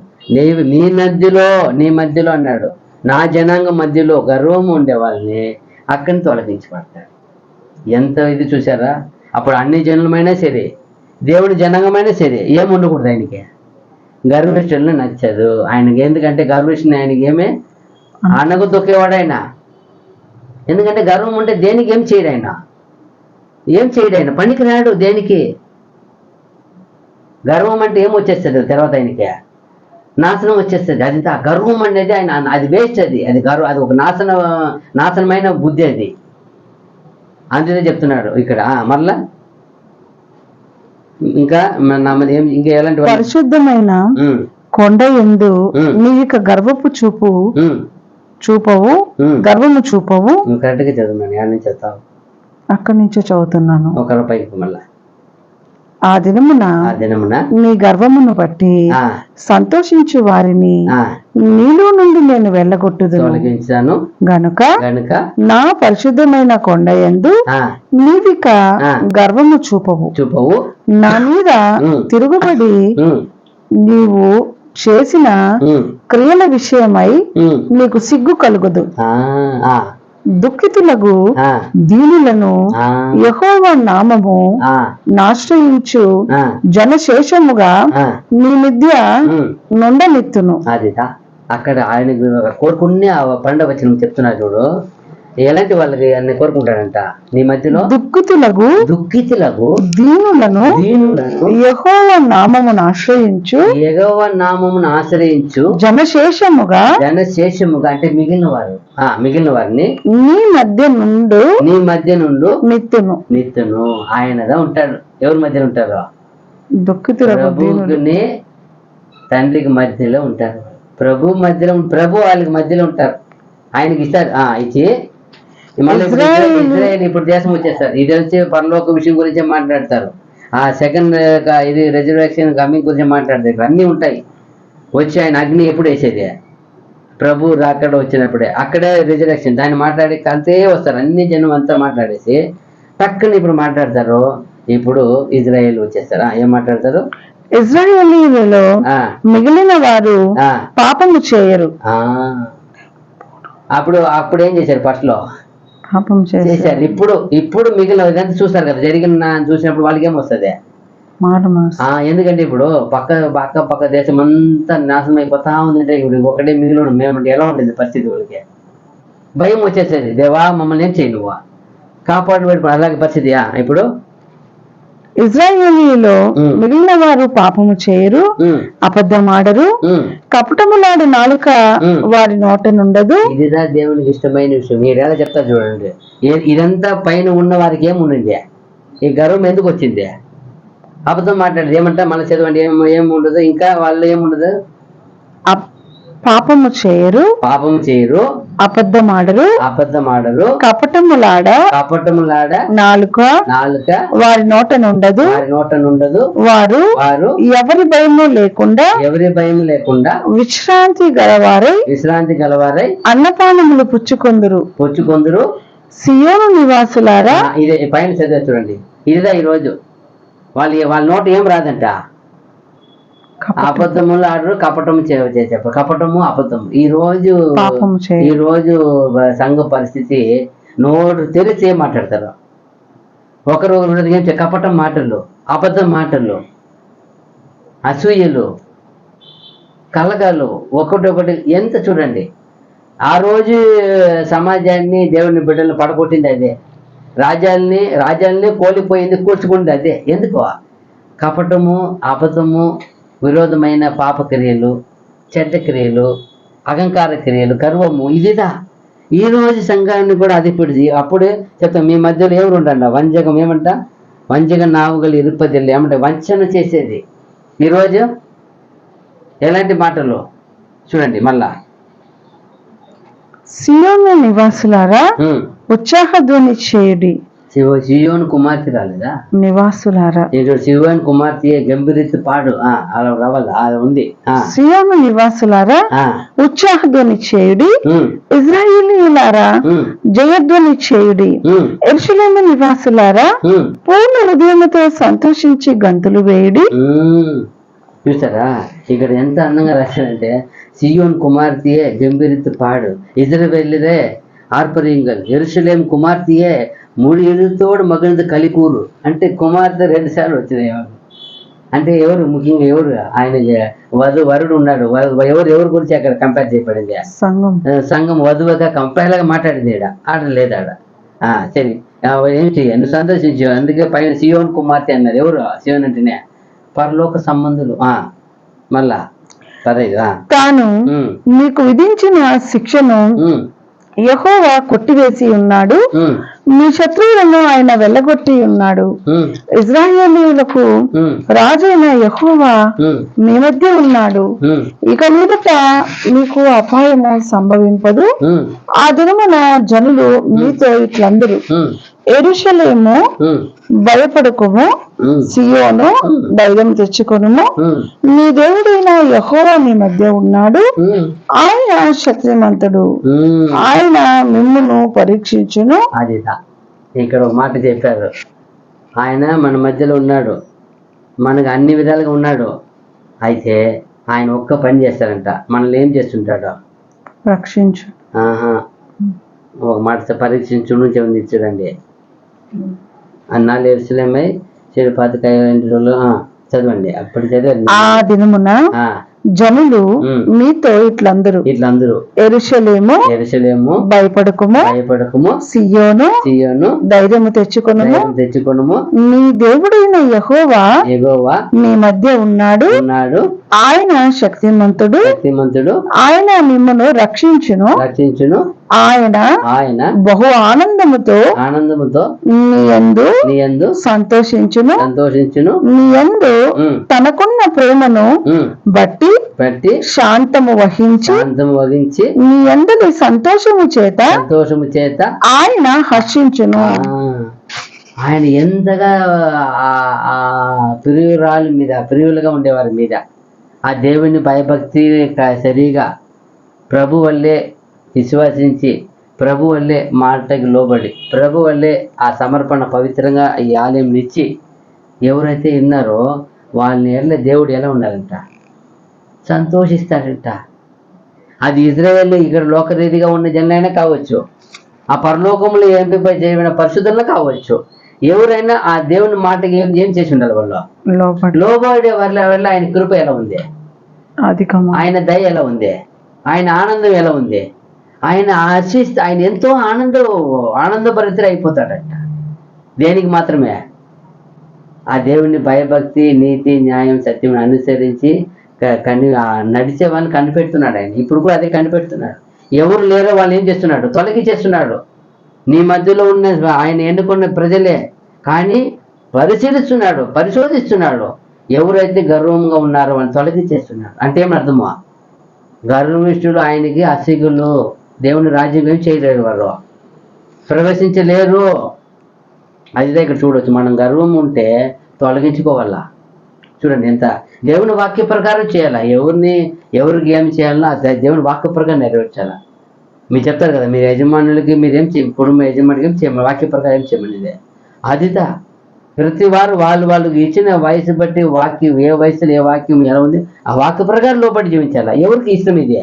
నీ మధ్యలో అన్నాడు, నా జనాంగం మధ్యలో గర్వం ఉండే వాళ్ళని అక్కడిని తొలగించబడతాడు. ఎంత ఇది చూసారా? అప్పుడు అన్ని జనులమైనా సరే, దేవుడి జనాంగమైనా సరే, ఏమి ఉండకూడదు ఆయనకి. గర్విష్ఠులను నచ్చదు ఆయనకి. ఎందుకంటే గర్విష్ఠుని ఆయనకి ఏమే అనగు తొక్కేవాడు ఆయన. ఎందుకంటే గర్వం ఉంటే దేనికి ఏం చేయడు ఆయన, పనికి రాడు దేనికి. గర్వం అంటే ఏం వచ్చేస్తుంది తర్వాత? ఆయనకి నాశనం వచ్చేస్తుంది. అది గర్వం అనేది ఆయన, అది వేస్ట్, అది గర్వం, అది ఒక నాశనమైన బుద్ధి అది. అందుకే చెప్తున్నాడు ఇక్కడ. మరలా ఇంకా ఎలాంటి పరిశుద్ధమైన కొండ యందు నీవిక గర్వము చూపవు. కరెక్ట్ గా చదువున్నాను. ఎక్కడి నుంచి చదువుతావు? అక్కడి నుంచో చదువుతున్నాను. ఒక రూపాయికి మళ్ళా. ఆ దినమున నీ గర్వమును బట్టి సంతోషించు వారిని నీలో నుండి నేను వెళ్ళగొట్టుదును గనుక నా పరిశుద్ధమైన కొండ యందు నీవిక గర్వము చూపవు. నా మీద తిరుగుబడి నీవు చేసిన క్రియల విషయమై నీకు సిగ్గు కలుగదు. దుఃఖితులకు దీనులను యెహోవా నామము నాశ్రయించు జనశేషముగా నీ మధ్య నుండనెత్తును. అదిదా అక్కడ ఆయన కోరుకునే పండుగ వచ్చిన చెప్తున్నా చూడు. ఎలాంటి వాళ్ళకి అన్ని కోరుకుంటాడంట? నీ మధ్యలో దుఃఖితులకు దీనులను యెహోవా నామమును ఆశ్రయించు జనశేషముగా అంటే మిగిలిన వారిని నీ మధ్య నుండు నిత్తును ఆయనదా ఉంటాడు. ఎవరి మధ్యలో ఉంటారు? దుఃఖితులకు తండ్రికి మధ్యలో ఉంటారు. ప్రభు వాళ్ళకి మధ్యలో ఉంటారు. ఆయనకి ఇస్తారు. ఇచ్చి మళ్ళీ ఇజ్రాయేల్ ఇప్పుడు దేశం వచ్చేస్తారు. ఇది వచ్చి పరలోక విషయం గురించి మాట్లాడతారు. ఆ సెకండ్ ఇది రిజర్వేషన్ కమింగ్ గురించి మాట్లాడతారు. అన్నీ ఉంటాయి. వచ్చి ఆయన అగ్ని ఎప్పుడు వేసేది? ప్రభు రాకడ వచ్చినప్పుడే. అక్కడే రిజర్వేషన్ దాన్ని మాట్లాడి అంతే వస్తారు. అన్ని జనం అంతా మాట్లాడేసి పక్కన ఇప్పుడు మాట్లాడతారు. ఇప్పుడు ఇజ్రాయేల్ వచ్చేస్తారా? ఏం మాట్లాడతారు? ఇజ్రాయేలీయులలో మిగిలిన వారు పాపము చేయరు. అప్పుడు ఏం చేశారు? ఫస్ట్ లో పాపం చేశారు. ఇప్పుడు మిగిలిన ఇదంతా చూస్తారు కదా, చూసినప్పుడు వాళ్ళకి ఏమొస్తుంది? ఎందుకంటే ఇప్పుడు పక్క దేశం అంతా నాశనం అయిపోతా ఉందంటే ఇప్పుడు ఒకటే మిగిలిన మేము ఎలా ఉంటుంది పరిస్థితి వాళ్ళకి? భయం వచ్చేసేది, దేవా మమ్మల్ని ఏం చేయి, నువ్వు కాపాడు. అలాగే పరిస్థితియా ఇప్పుడు? ఇజ్రాయేలీలో మిగిలిన వారు పాపము చేయరు, అబద్ధమాడరు, కపటములాడు నాలుక వారి నోట నుండదు. ఇదిదా దేవునికి ఇష్టమైన విషయం. మీరు ఎలా చెప్తారు చూడండి. ఇదంతా పైన ఉన్న వారికి ఏముంది? ఈ గర్వం ఎందుకు వచ్చింది? అబద్ధం మాట్లాడేది ఏమంటా మన చదవండి, ఏముండదు. ఇంకా వాళ్ళు ఏముండదు? పాపము చేయరు, అబద్ధమాడరు, కపటములాడ నాలుక వారి నోట నుండదు. వారు ఎవరి భయము లేకుండా విశ్రాంతి గలవారై అన్నపానములు పుచ్చుకొందురు. సియోను నివాసులారా, ఇదే పైన చదివే చూడండి. ఇదిదా ఈరోజు వాళ్ళ నోట ఏం రాదంట? అబద్ధములు ఆడరు, కపటము చేసేప్పుడు కపటము అబద్ధము. ఈ రోజు సంఘ పరిస్థితి నోరు తెరిచి ఏం మాట్లాడతారు? ఒకరు ఏం కపటం మాటలు, అబద్ధం మాటలు, అసూయలు, కలగాలు, ఒకటి ఎంత చూడండి. ఆ రోజు సమాజాన్ని, దేవుని బిడ్డలను పడగొట్టింది అదే. రాజ్యాల్ని కోల్పోయింది, కూర్చుకుంది అదే. ఎందుకు? కపటము, అబద్ధము, విరోధమైన పాపక్రియలు, చెడ్డ క్రియలు, అహంకార క్రియలు, గర్వము. ఇదిదా ఈ రోజు సంఘాన్ని కూడా అది పిడిచి అప్పుడే చెప్తాం. మీ మధ్యలో ఎవరు ఉండండి? వంచకం ఏమంట? వంచక నావుగలు ఇరుపదిల్లు ఏమంటే వంచన చేసేది. ఈరోజు ఎలాంటి మాటలు చూడండి. మళ్ళా సియోను నివాసులారా ఉత్సాహధ్వని చేయుడి. సియోను కుమార్తె రాలేదా? నివాసులారా, సియోను కుమార్తె గంభీరెత్తి పాడు అలా రావాలి. అది ఉంది. సియోను నివాసులారా ఉత్సాహధ్వని చేయుడి. ఇజ్రాయేలీయులారా జయధ్వని చేయుడి. యెరూషలేము నివాసులారా పూర్ణ హృదయముతో సంతోషించి గంతులు వేయుడి. చూసారా ఇక్కడ ఎంత అందంగా రాశాడంటే, సియోన్ కుమార్తెయే గంభీరెత్తి పాడు, ఇజ్రాయేలీరే ఆర్పరింగల్, యెరూషలేము కుమార్తెయే మూడు ఎదురుతోడు మగినది కలికూరు. అంటే కుమార్తె 2 సార్లు వచ్చినాయి. అంటే ఎవరు? ముఖ్యంగా ఎవరు? ఆయన వరుడు ఉన్నాడు. ఎవరు గురించి అక్కడ కంపేర్ చేయబడింది? సంఘం వధువుగా కంపేర్గా మాట్లాడింది. ఆడలేదు ఆడ. సరే ఏం చెయ్యి, సంతోషించు. అందుకే పైన సియోన్ కుమార్తె అన్నారు. ఎవరు సియోన్ అంటేనే? పరలోక సంబంధులు. మళ్ళా 15 తాను మీకు విధించిన శిక్షను యెహోవా కొట్టివేసి ఉన్నాడు, మీ శత్రువులను ఆయన వెళ్ళగొట్టి ఉన్నాడు. ఇజ్రాయేలీయులకు రాజైన యెహోవా మీ మధ్య ఉన్నాడు. ఇక మీదట మీకు అపాయము సంభవింపదు. ఆ దినమున జనులు మీతో ఇట్లందరూ, యెరూషలేము భయపడకుము, సియోను ధైర్యం తెచ్చుకొనుము, నీ దేవుడైన యెహోవా మీ మధ్య ఉన్నాడు. ఆయన శక్తిమంతుడు, ఆయన మిమ్మును పరీక్షించును. అదిదా ఇక్కడ ఒక మాట చెప్పారు. ఆయన మన మధ్యలో ఉన్నాడు, మనకు అన్ని విధాలుగా ఉన్నాడు. అయితే ఆయన ఒక్క పని చేస్తారంట. మనల్ని ఏం చేస్తుంటాడు? రక్షించు. ఒక మాట పరీక్షించు నుంచి ఉంది చూడండి. అన్నాళ్ళు యెరూషలేమై చెడు పాతకాయ చదవండి. అప్పుడు చదివండి. ఆ దినమున జనులు మీతో ఇట్లందరూ, యెరూషలేము భయపడకుము, సియోను ధైర్యము తెచ్చుకొనుము, నీ దేవుడైన యెహోవా మీ మధ్య ఉన్నాడు. ఆయన శక్తిమంతుడు, ఆయన మిమ్మల్ని రక్షించును. ఆయన బహు ఆనందముతో నీ యందు సంతోషించును. నీ యందు తనకున్న ప్రేమను బట్టి శాంతము వహించి నీ యందలి సంతోషము చేత ఆయన హర్షించును. ఆయన ఎంతగా ప్రియురాలు మీద, ప్రియులుగా ఉండేవారి మీద ఆ దేవుని భయభక్తి సరిగా ప్రభు వల్లే విశ్వసించి, ప్రభు వల్లే మాటకి లోబడి, ప్రభు వల్లే ఆ సమర్పణ పవిత్రంగా ఈ ఆలయం ఇచ్చి ఎవరైతే విన్నారో వాళ్ళని ఎట్లా దేవుడు ఎలా ఉండాలంట? సంతోషిస్తాడంట. అది ఇజ్రాయేల్ ఇక్కడ లోకరీతిగా ఉన్న జనులైనా కావచ్చు, ఆ పరలోకంలో ఎంపిక చేయబడిన పరిశుద్ధులు కావచ్చు. ఎవరైనా ఆ దేవుని మాటకి ఏం చేసి ఉండాలి వాళ్ళు? లోబడే వల్ల ఆయన కృప ఎలా ఉంది, ఆయన దయ ఎలా ఉంది, ఆయన ఆనందం ఎలా ఉంది, ఆయన ఆయన ఎంతో ఆనందభరితుడు అయిపోతాడట. దేనికి మాత్రమే? ఆ దేవుని భయభక్తి, నీతి, న్యాయం, సత్యం అనుసరించి నడిచే వాళ్ళని కనిపెడుతున్నాడు ఆయన. ఇప్పుడు కూడా అదే కనిపెడుతున్నాడు. ఎవరు లేరో వాళ్ళు ఏం చేస్తున్నాడు? తొలగించేస్తున్నాడు. నీ మధ్యలో ఉన్న ఆయన ఎన్నుకున్న ప్రజలే, కానీ పరిశోధిస్తున్నాడు. ఎవరైతే గర్వంగా ఉన్నారో వాళ్ళని తొలగించేస్తున్నాడు. అంటే ఏమని అర్థమా? గర్విష్ఠులు ఆయనకి అసిగులు, దేవుని రాజ్యం ఏం చేయలేరు, వారు ప్రవేశించలేరు. అదిదే ఇక్కడ చూడవచ్చు. మనం గర్వం ఉంటే తొలగించుకోవాలా. చూడండి ఎంత దేవుని వాక్య ప్రకారం చేయాలా. ఎవరికి ఏమి చేయాలన్నా దేవుని వాక్య ప్రకారం నెరవేర్చాలా. మీరు చెప్తారు కదా, మీ యజమానులకి మీరేం కుటుంబ యజమానికి ఏం చేయమని, వాక్య ప్రకారం ఏం చేయమని. అదిదా ప్రతి వారు వాళ్ళు ఇచ్చిన వయసు బట్టి వాక్యం, ఏ వయసులో ఏ వాక్యం ఎలా ఉంది ఆ వాక్య ప్రకారం లోపడి జీవించాలా. ఎవరికి ఇష్టం ఇది?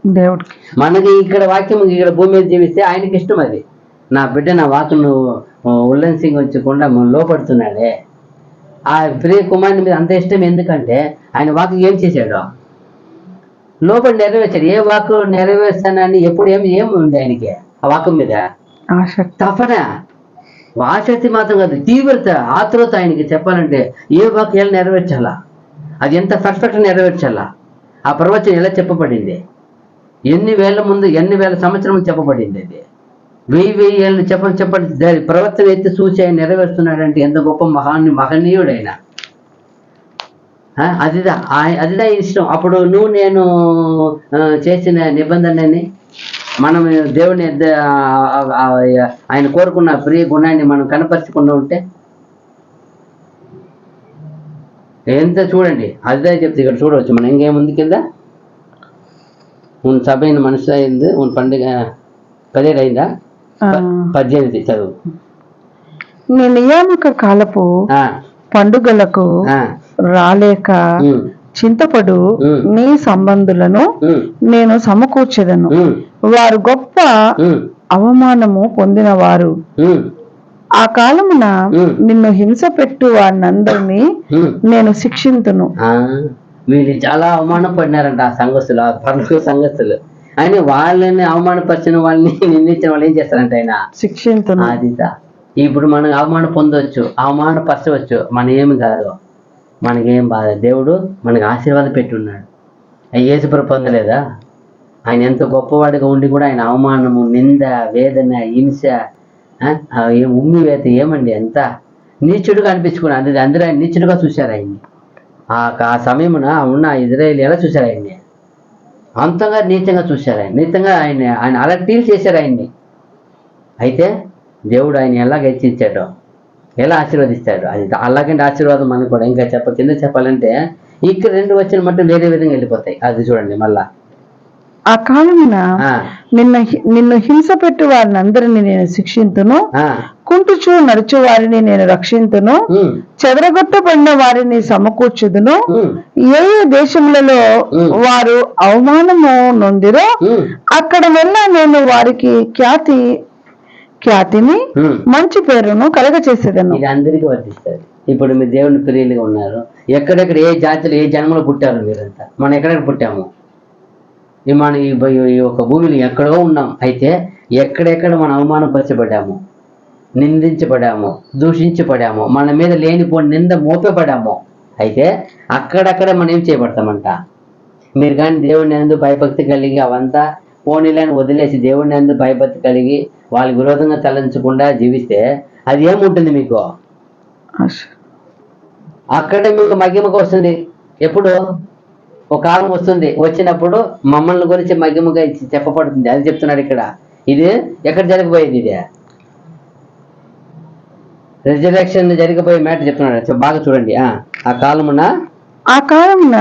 దేవుడికి. మనకి ఇక్కడ వాక్యం ఇక్కడ భూమి మీద జీవిస్తే ఆయనకి ఇష్టం. అది నా బిడ్డ నా వాక్యను ఉల్లంఘించకుండా లోపడుతున్నాడే. ఆ ప్రియ కుమారుని మీద అంత ఇష్టం ఎందుకంటే ఆయన వాక్యం ఏం చేశాడు? లోపల నెరవేర్చాడు. ఏ వాక్కు నెరవేర్చానని ఎప్పుడు ఏమి ఉంది ఆయనకి ఆ వాక్యం మీద? తపన, ఆసక్తి మాత్రం కాదు, తీవ్రత, ఆత్రుత ఆయనకి చెప్పాలంటే ఏ వాక్యాలు నెరవేర్చాలా, అది ఎంత పర్ఫెక్ట్ నెరవేర్చాలా. ఆ ప్రవచనం ఎలా చెప్పబడింది, ఎన్ని వేల సంవత్సరం చెప్పబడింది. అది 1000 ఏళ్ళు చెప్పండి ప్రవర్తన ఎత్తి చూసి ఆయన నెరవేరుస్తున్నాడంటే ఎంత గొప్ప మహనీయుడైనా. అదిదా ఇష్టం. అప్పుడు నేను చేసిన నిబంధనని మనం దేవుని ఆయన కోరుకున్న ప్రియ గుణాన్ని మనం కనపరచకుండా ఉంటే ఎంత చూడండి. అదిదా చెప్తే ఇక్కడ చూడవచ్చు. మనం ఇంకేముంది కింద సభైన మనసు అయింది పండుగ 17 అయిందా? 18 చదువు. నీ నియామక కాలపు పండుగలకు రాలేక చింతపడు నీ సంబంధులను నేను సమకూర్చెదను. వారు గొప్ప అవమానము పొందిన వారు. ఆ కాలమున నిన్ను హింస పెట్టు వారినందరినీ నేను శిక్షింతును. వీళ్ళు చాలా అవమానం పడినారంట ఆ సంఘస్థులు, ఆ పండుగ సంఘస్థులు. ఆయన వాళ్ళని అవమానపరిచిన వాళ్ళని నిందించిన వాళ్ళు ఏం చేస్తారంట? ఆయన శిక్షింతును. అదిదా ఇప్పుడు మనం అవమానం పొందవచ్చు, అవమానపరచవచ్చు. మన ఏమి కాదు, మనకేం బాధ. దేవుడు మనకు ఆశీర్వాదం పెట్టున్నాడు. యేసుప్రభు పొందలేదా? ఆయన ఎంత గొప్పవాడిగా ఉండి కూడా ఆయన అవమానము, నింద, వేదన, హింస, ఉమ్మివేత ఏమండి ఎంత నీచుడుగా అనిపించుకున్నాడు. అందరూ ఆయన నీచుడుగా చూశారు ఆయన్ని. ఆ సమయమున ఉన్న ఇజ్రాయేల్ ఎలా చూశారు ఆయన్ని? అంతంగా నీచంగా చూశారు ఆయన. నీచంగా ఆయన అలా డీల్ చేశారు ఆయన్ని. అయితే దేవుడు ఆయన ఎలాగ హెచ్చించాడో, ఎలా ఆశీర్వదిస్తాడు, అది అలాగంటే ఆశీర్వాదం మనకు కూడా. ఇంకా కింద చెప్పాలంటే ఇక్కడ 2 వచ్చిన మట్టు వేరే విధంగా వెళ్ళిపోతాయి. అది చూడండి మళ్ళా. ఆ కాలమున నిన్ను హింస పెట్టు వారిని అందరినీ నేను శిక్షింతును. కుంటుచు నడుచు వారిని నేను రక్షింతును. చెదరగొట్టబడిన వారిని సమకూర్చుదును. ఏ దేశములలో వారు అవమానము నొందిరో అక్కడ వల్ల నేను వారికి ఖ్యాతిని మంచి పేరును కలగచేసేదను. ఇది అందరికీ వర్తిస్తుంది. ఇప్పుడు మీరు దేవుని ప్రియులుగా ఉన్నారు. ఎక్కడెక్కడ ఏ జాతిలో ఏ జన్మలో పుట్టారు మీరంతా. మనం ఎక్కడెక్కడ పుట్టాము? మన ఈ ఒక భూమిలో ఎక్కడో ఉన్నాం. అయితే ఎక్కడెక్కడ మనం అవమానపరచబడ్డాము, నిందించబడాము, దూషించబడాము, మన మీద లేనిపోని నింద మోపబడాము. అయితే అక్కడక్కడ మనం ఏం చేయబడతామంట? మీరు కానీ దేవుని యందు భయభక్తి కలిగి అవంతా పోనీలని వదిలేసి దేవుని యందు భయభక్తి కలిగి వాళ్ళకి విరోధంగా తలంచకుండా జీవిస్తే అది ఏముంటుంది మీకు? అక్కడ మీకు మగిమకు వస్తుంది. ఎప్పుడు? ఒక కాలం వస్తుంది. వచ్చినప్పుడు మమ్మల్ని గురించి మగిమగా చెప్పబడుతుంది. అది చెప్తున్నాడు ఇక్కడ. ఇది ఎక్కడ జరగబోయేది? ఇది రిజర్వేషన్ జరిగిపోయే మ్యాటర్ చెప్తున్నాడు. బాగా చూడండి. ఆ కాలమున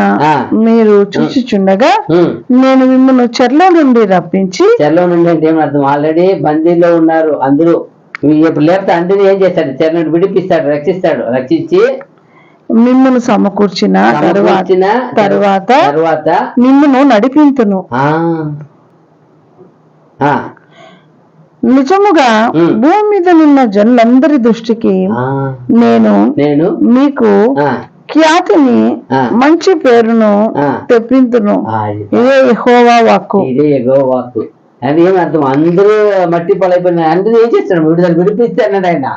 మీరు చూచుచుండగా నేను మిమ్మల్ని చెరలో నుండి రప్పించి. చెరలో నుండి అంటే ఏమి అర్థం? ఆల్రెడీ బందీలో ఉన్నారు అందరూ. ఇప్పుడు లేకపోతే అందరినీ ఏం చేస్తాడు? చెర నుండి విడిపిస్తాడు, రక్షించి మిమ్మల్ని సమకూర్చిన తరువాత మిమ్మల్ని నడిపించును. నిజముగా భూమి మీద ఉన్న జనులందరి దృష్టికి నేను మీకు ఖ్యాతిని మంచి పేరును తెప్పింతును. ఇదే యెహోవా వాక్కు. అది ఏమి అర్థం? అందరూ మట్టి పాలైపోయిన అందరూ ఏం చేస్తాడు? విడుదల విడిపిస్తే అన్నాడు ఆయన.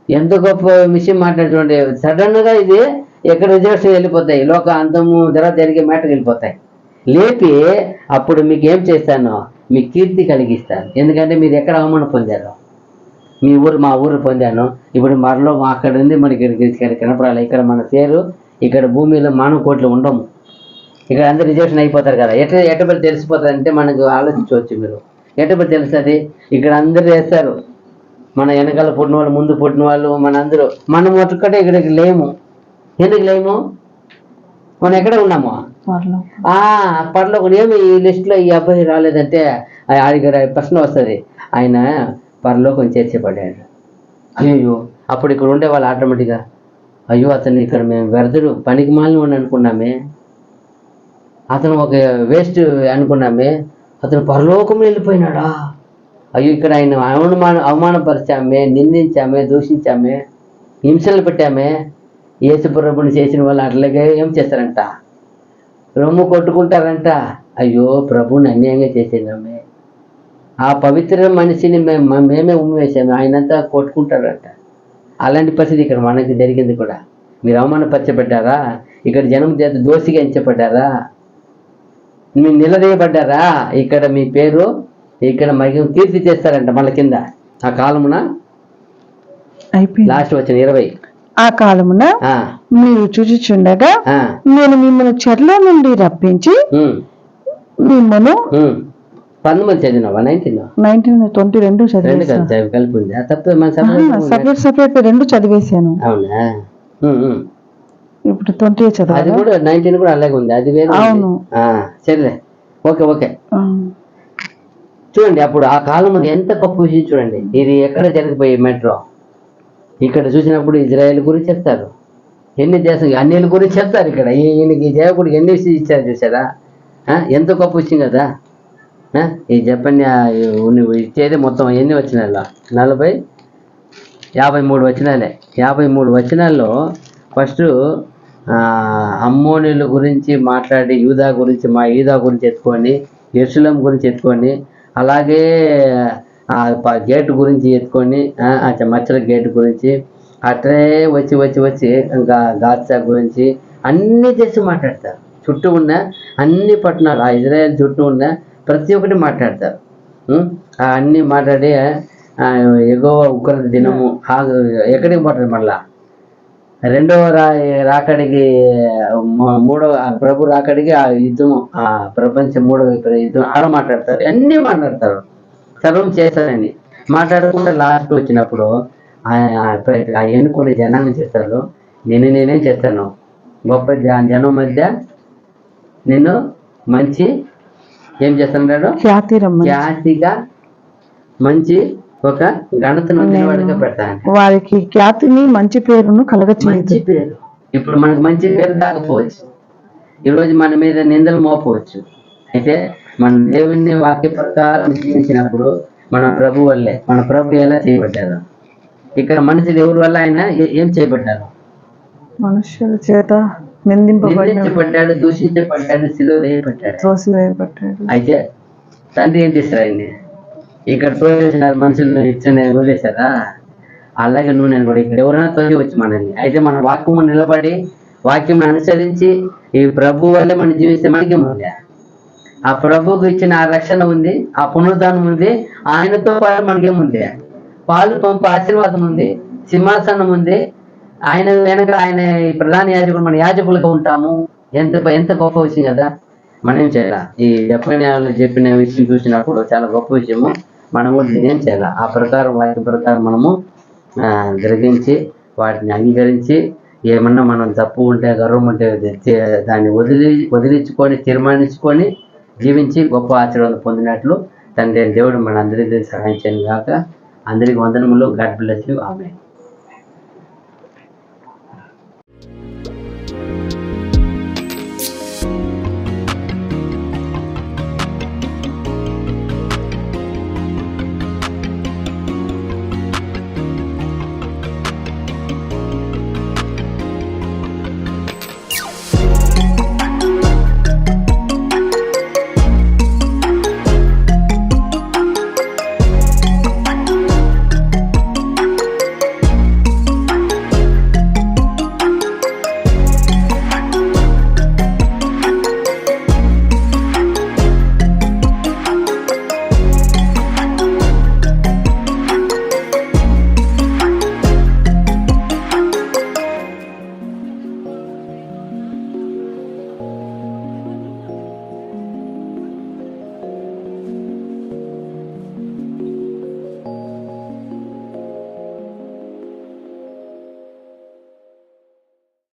ఎంత గొప్ప విషయం మాట్లాడుతుంటే సడన్ గా ఇది ఎక్కడ రిజర్వేషన్ వెళ్ళిపోతాయి, లోక అంతము ధర జరిగే మేటకు వెళ్ళిపోతాయి. లేపి అప్పుడు మీకు ఏం చేస్తాను? మీ కీర్తి కలిగిస్తాను. ఎందుకంటే మీరు ఎక్కడ అవమానం పొందారు? మీ ఊరు మా ఊరు పొందాను. ఇప్పుడు మరలో అక్కడ ఉంది మనకి ఇక్కడ కనపడాలి. ఇక్కడ మన పేరు ఇక్కడ భూమిలో మానవ కోట్లు ఉండము. ఇక్కడ అందరు రిజర్వేషన్ అయిపోతారు కదా. ఎట్టబడి తెలిసిపోతుంది అంటే మనకు ఆలోచించవచ్చు. మీరు ఎట్టబడి తెలుస్తుంది? ఇక్కడ అందరూ వేస్తారు. మన వెనకాల పుట్టిన వాళ్ళు, ముందు పుట్టిన వాళ్ళు, మనందరూ. మనం ఒక్కటే ఇక్కడికి లేము. ఎందుకు లేము? మనం ఎక్కడ ఉన్నాము? పరలోకం. ఏమి ఈ లిస్టులో ఈ అబ్బాయి రాలేదంటే ఇక్కడ ప్రశ్న వస్తుంది. ఆయన పరలోకం చేర్చబడ్డాడు. అయ్యో అప్పుడు ఇక్కడ ఉండే వాళ్ళు ఆటోమేటిక్గా అయ్యో అతను ఇక్కడ మేము వ్యర్థుడు పనికి మాలిన అనుకున్నామే, అతను ఒక వేస్ట్ అనుకున్నామే, అతను పరలోకం వెళ్ళిపోయినాడా? అయ్యో ఇక్కడ ఆయన అవమానపరిచామే, నిందించామే, దూషించామే, హింసలు పెట్టామే. యేసు ప్రభుని చేసిన వాళ్ళు అట్లాగే ఏం చేస్తారంట? రొమ్ము కొట్టుకుంటారంట. అయ్యో ప్రభుని అన్యాయంగా చేసేదామే, ఆ పవిత్ర మనిషిని మేమే ఉమ్మివేసాము, ఆయనంతా కొట్టుకుంటారంట. అలాంటి పరిస్థితి ఇక్కడ మనకి జరిగింది కూడా. మీరు అవమానపరచబడ్డారా? ఇక్కడ జనం చేత దోషిగా ఎంచబడ్డారా? మీరు నిలదీయబడ్డారా? ఇక్కడ మీ పేరు ఇక్కడ మహిమ కీర్తి చేస్తారంట మళ్ళీ కింద. ఆ కాలమున లాస్ట్ వచ్చిన 20 ఆ కాలమున మీరు చూచుచుండగా నేను మిమ్మల్ని చెర్ల నుండి రప్పించి మిమ్మల్ని 19 చదివినావా? 22 కలిపి ఉంది. సపరేట్ 2 చదివేశాను. అవునా? ఇప్పుడు 20 చదివా. అది కూడా 19 కూడా అలాగే ఉంది. అది వేరే. అవును. సరే ఓకే. చూడండి అప్పుడు ఆ కాలం ఎంత గొప్ప విషయం చూడండి. ఇది ఎక్కడ జరిగిపోయే మెట్రో. ఇక్కడ చూసినప్పుడు ఇజ్రాయేల్ గురించి చెప్తారు, ఎన్ని దేశం అన్నిల గురించి చెప్తారు. ఇక్కడ ఈయనకి దేవుడికి ఎన్ని విషయం ఇచ్చారు చూసారా? ఎంత గొప్ప విషయం కదా. ఈ చెప్పండి ఇచ్చేది మొత్తం ఎన్ని వచనాల్లో? 53 వచనాలే. 53 వచనాల్లో ఫస్ట్ అమ్మోనీల గురించి మాట్లాడి యూదా గురించి ఎత్తుకొని, యెరూషలేము గురించి ఎత్తుకొని, అలాగే గేటు గురించి ఎత్తుకొని, మచ్చల గేటు గురించి అట్లే వచ్చి ఇంకా గాజా గురించి అన్ని చేసి మాట్లాడతారు. చుట్టూ ఉన్న అన్ని పట్టణాలు, ఆ ఇజ్రాయెల్ చుట్టూ ఉన్న ప్రతి ఒక్కటి మాట్లాడతారు. అన్నీ మాట్లాడి ఎగోవ ఉగ్రత దినము ఎక్కడికి పోతారు? మళ్ళా రెండవ రాకడికి, మూడవ ప్రభు రాకడికి ఆ యుద్ధము, ఆ ప్రపంచం మూడవ యుద్ధం ఆడ మాట్లాడతారు. అన్నీ మాట్లాడతారు, సర్వం చేస్తారని మాట్లాడకుండా లాస్ట్ వచ్చినప్పుడు ఎన్నుకునే జనాన్ని చేస్తారు. నేనేం చేస్తాను? గొప్ప జనం మధ్య నేను మంచి ఏం చేస్తున్నాడు? ఖ్యాతిగా మంచి ఒక ఘనతను నిలబడిగా పెడతాను. వారికి ఖ్యాతిని మంచి పేరును మంచి పేరు. ఇప్పుడు మనకు మంచి పేరు దాకపోవచ్చు, ఈరోజు మన మీద నిందలు మోపవచ్చు. అయితే మన దేవుని వాక్య ప్రకారం జీవించినప్పుడు మన ప్రభు వల్లే. మన ప్రభు ఎలా చేయబడ్డారు? ఇక్కడ మనుషులు ఎవరి వల్ల ఆయన ఏం చేయబడ్డారు? మనుషుల చేత నిందించబడ్డాడు, దూషించబడ్డాడు, సిలువ వేయబడ్డాడు. అయితే తండ్రి ఏం చేస్తారు? ఆయన్ని ఇక్కడ తోసేసినారు, మనుషులు ఇచ్చిన వదిలేశారా? అలాగే నేను కూడా ఇక్కడ ఎవరైనా తోసి వచ్చి మనల్ని. అయితే మన వాక్యము నిలబడి వాక్యం అనుసరించి ఈ ప్రభు వల్లే మనం జీవిస్తే మనకి ఉంది. ఆ ప్రభువుకు ఇచ్చిన ఆ రక్షణ ఉంది, ఆ పునరుద్ధానం ఉంది, ఆయనతో పాటు మనకేముంది? పాలు పంపు ఆశీర్వాదం ఉంది, సింహాసనం ఉంది, ఆయన వెనక ఆయన ప్రధాన యాజకుడు, మన యాజకులుగా ఉంటాము. ఎంత గొప్ప విషయం కదా. మనం చేయాల ఈ చెప్పిన విషయం చూసినప్పుడు చాలా గొప్ప విషయము. మనము ఏం చేయాలి? ఆ ప్రకారం వాటి ప్రకారం మనము గ్రహించి వాటిని అంగీకరించి, ఏమన్నా మనం తప్పు ఉంటే గర్వం ఉంటే దాన్ని వదిలించుకొని తీర్మానించుకొని జీవించి గొప్ప ఆశీర్వాదం పొందినట్లు తండ్రి దేవుడు మన అందరికీ సహాయం చేయను గాక. అందరికి వందనములు. God bless you. ఆమేన్.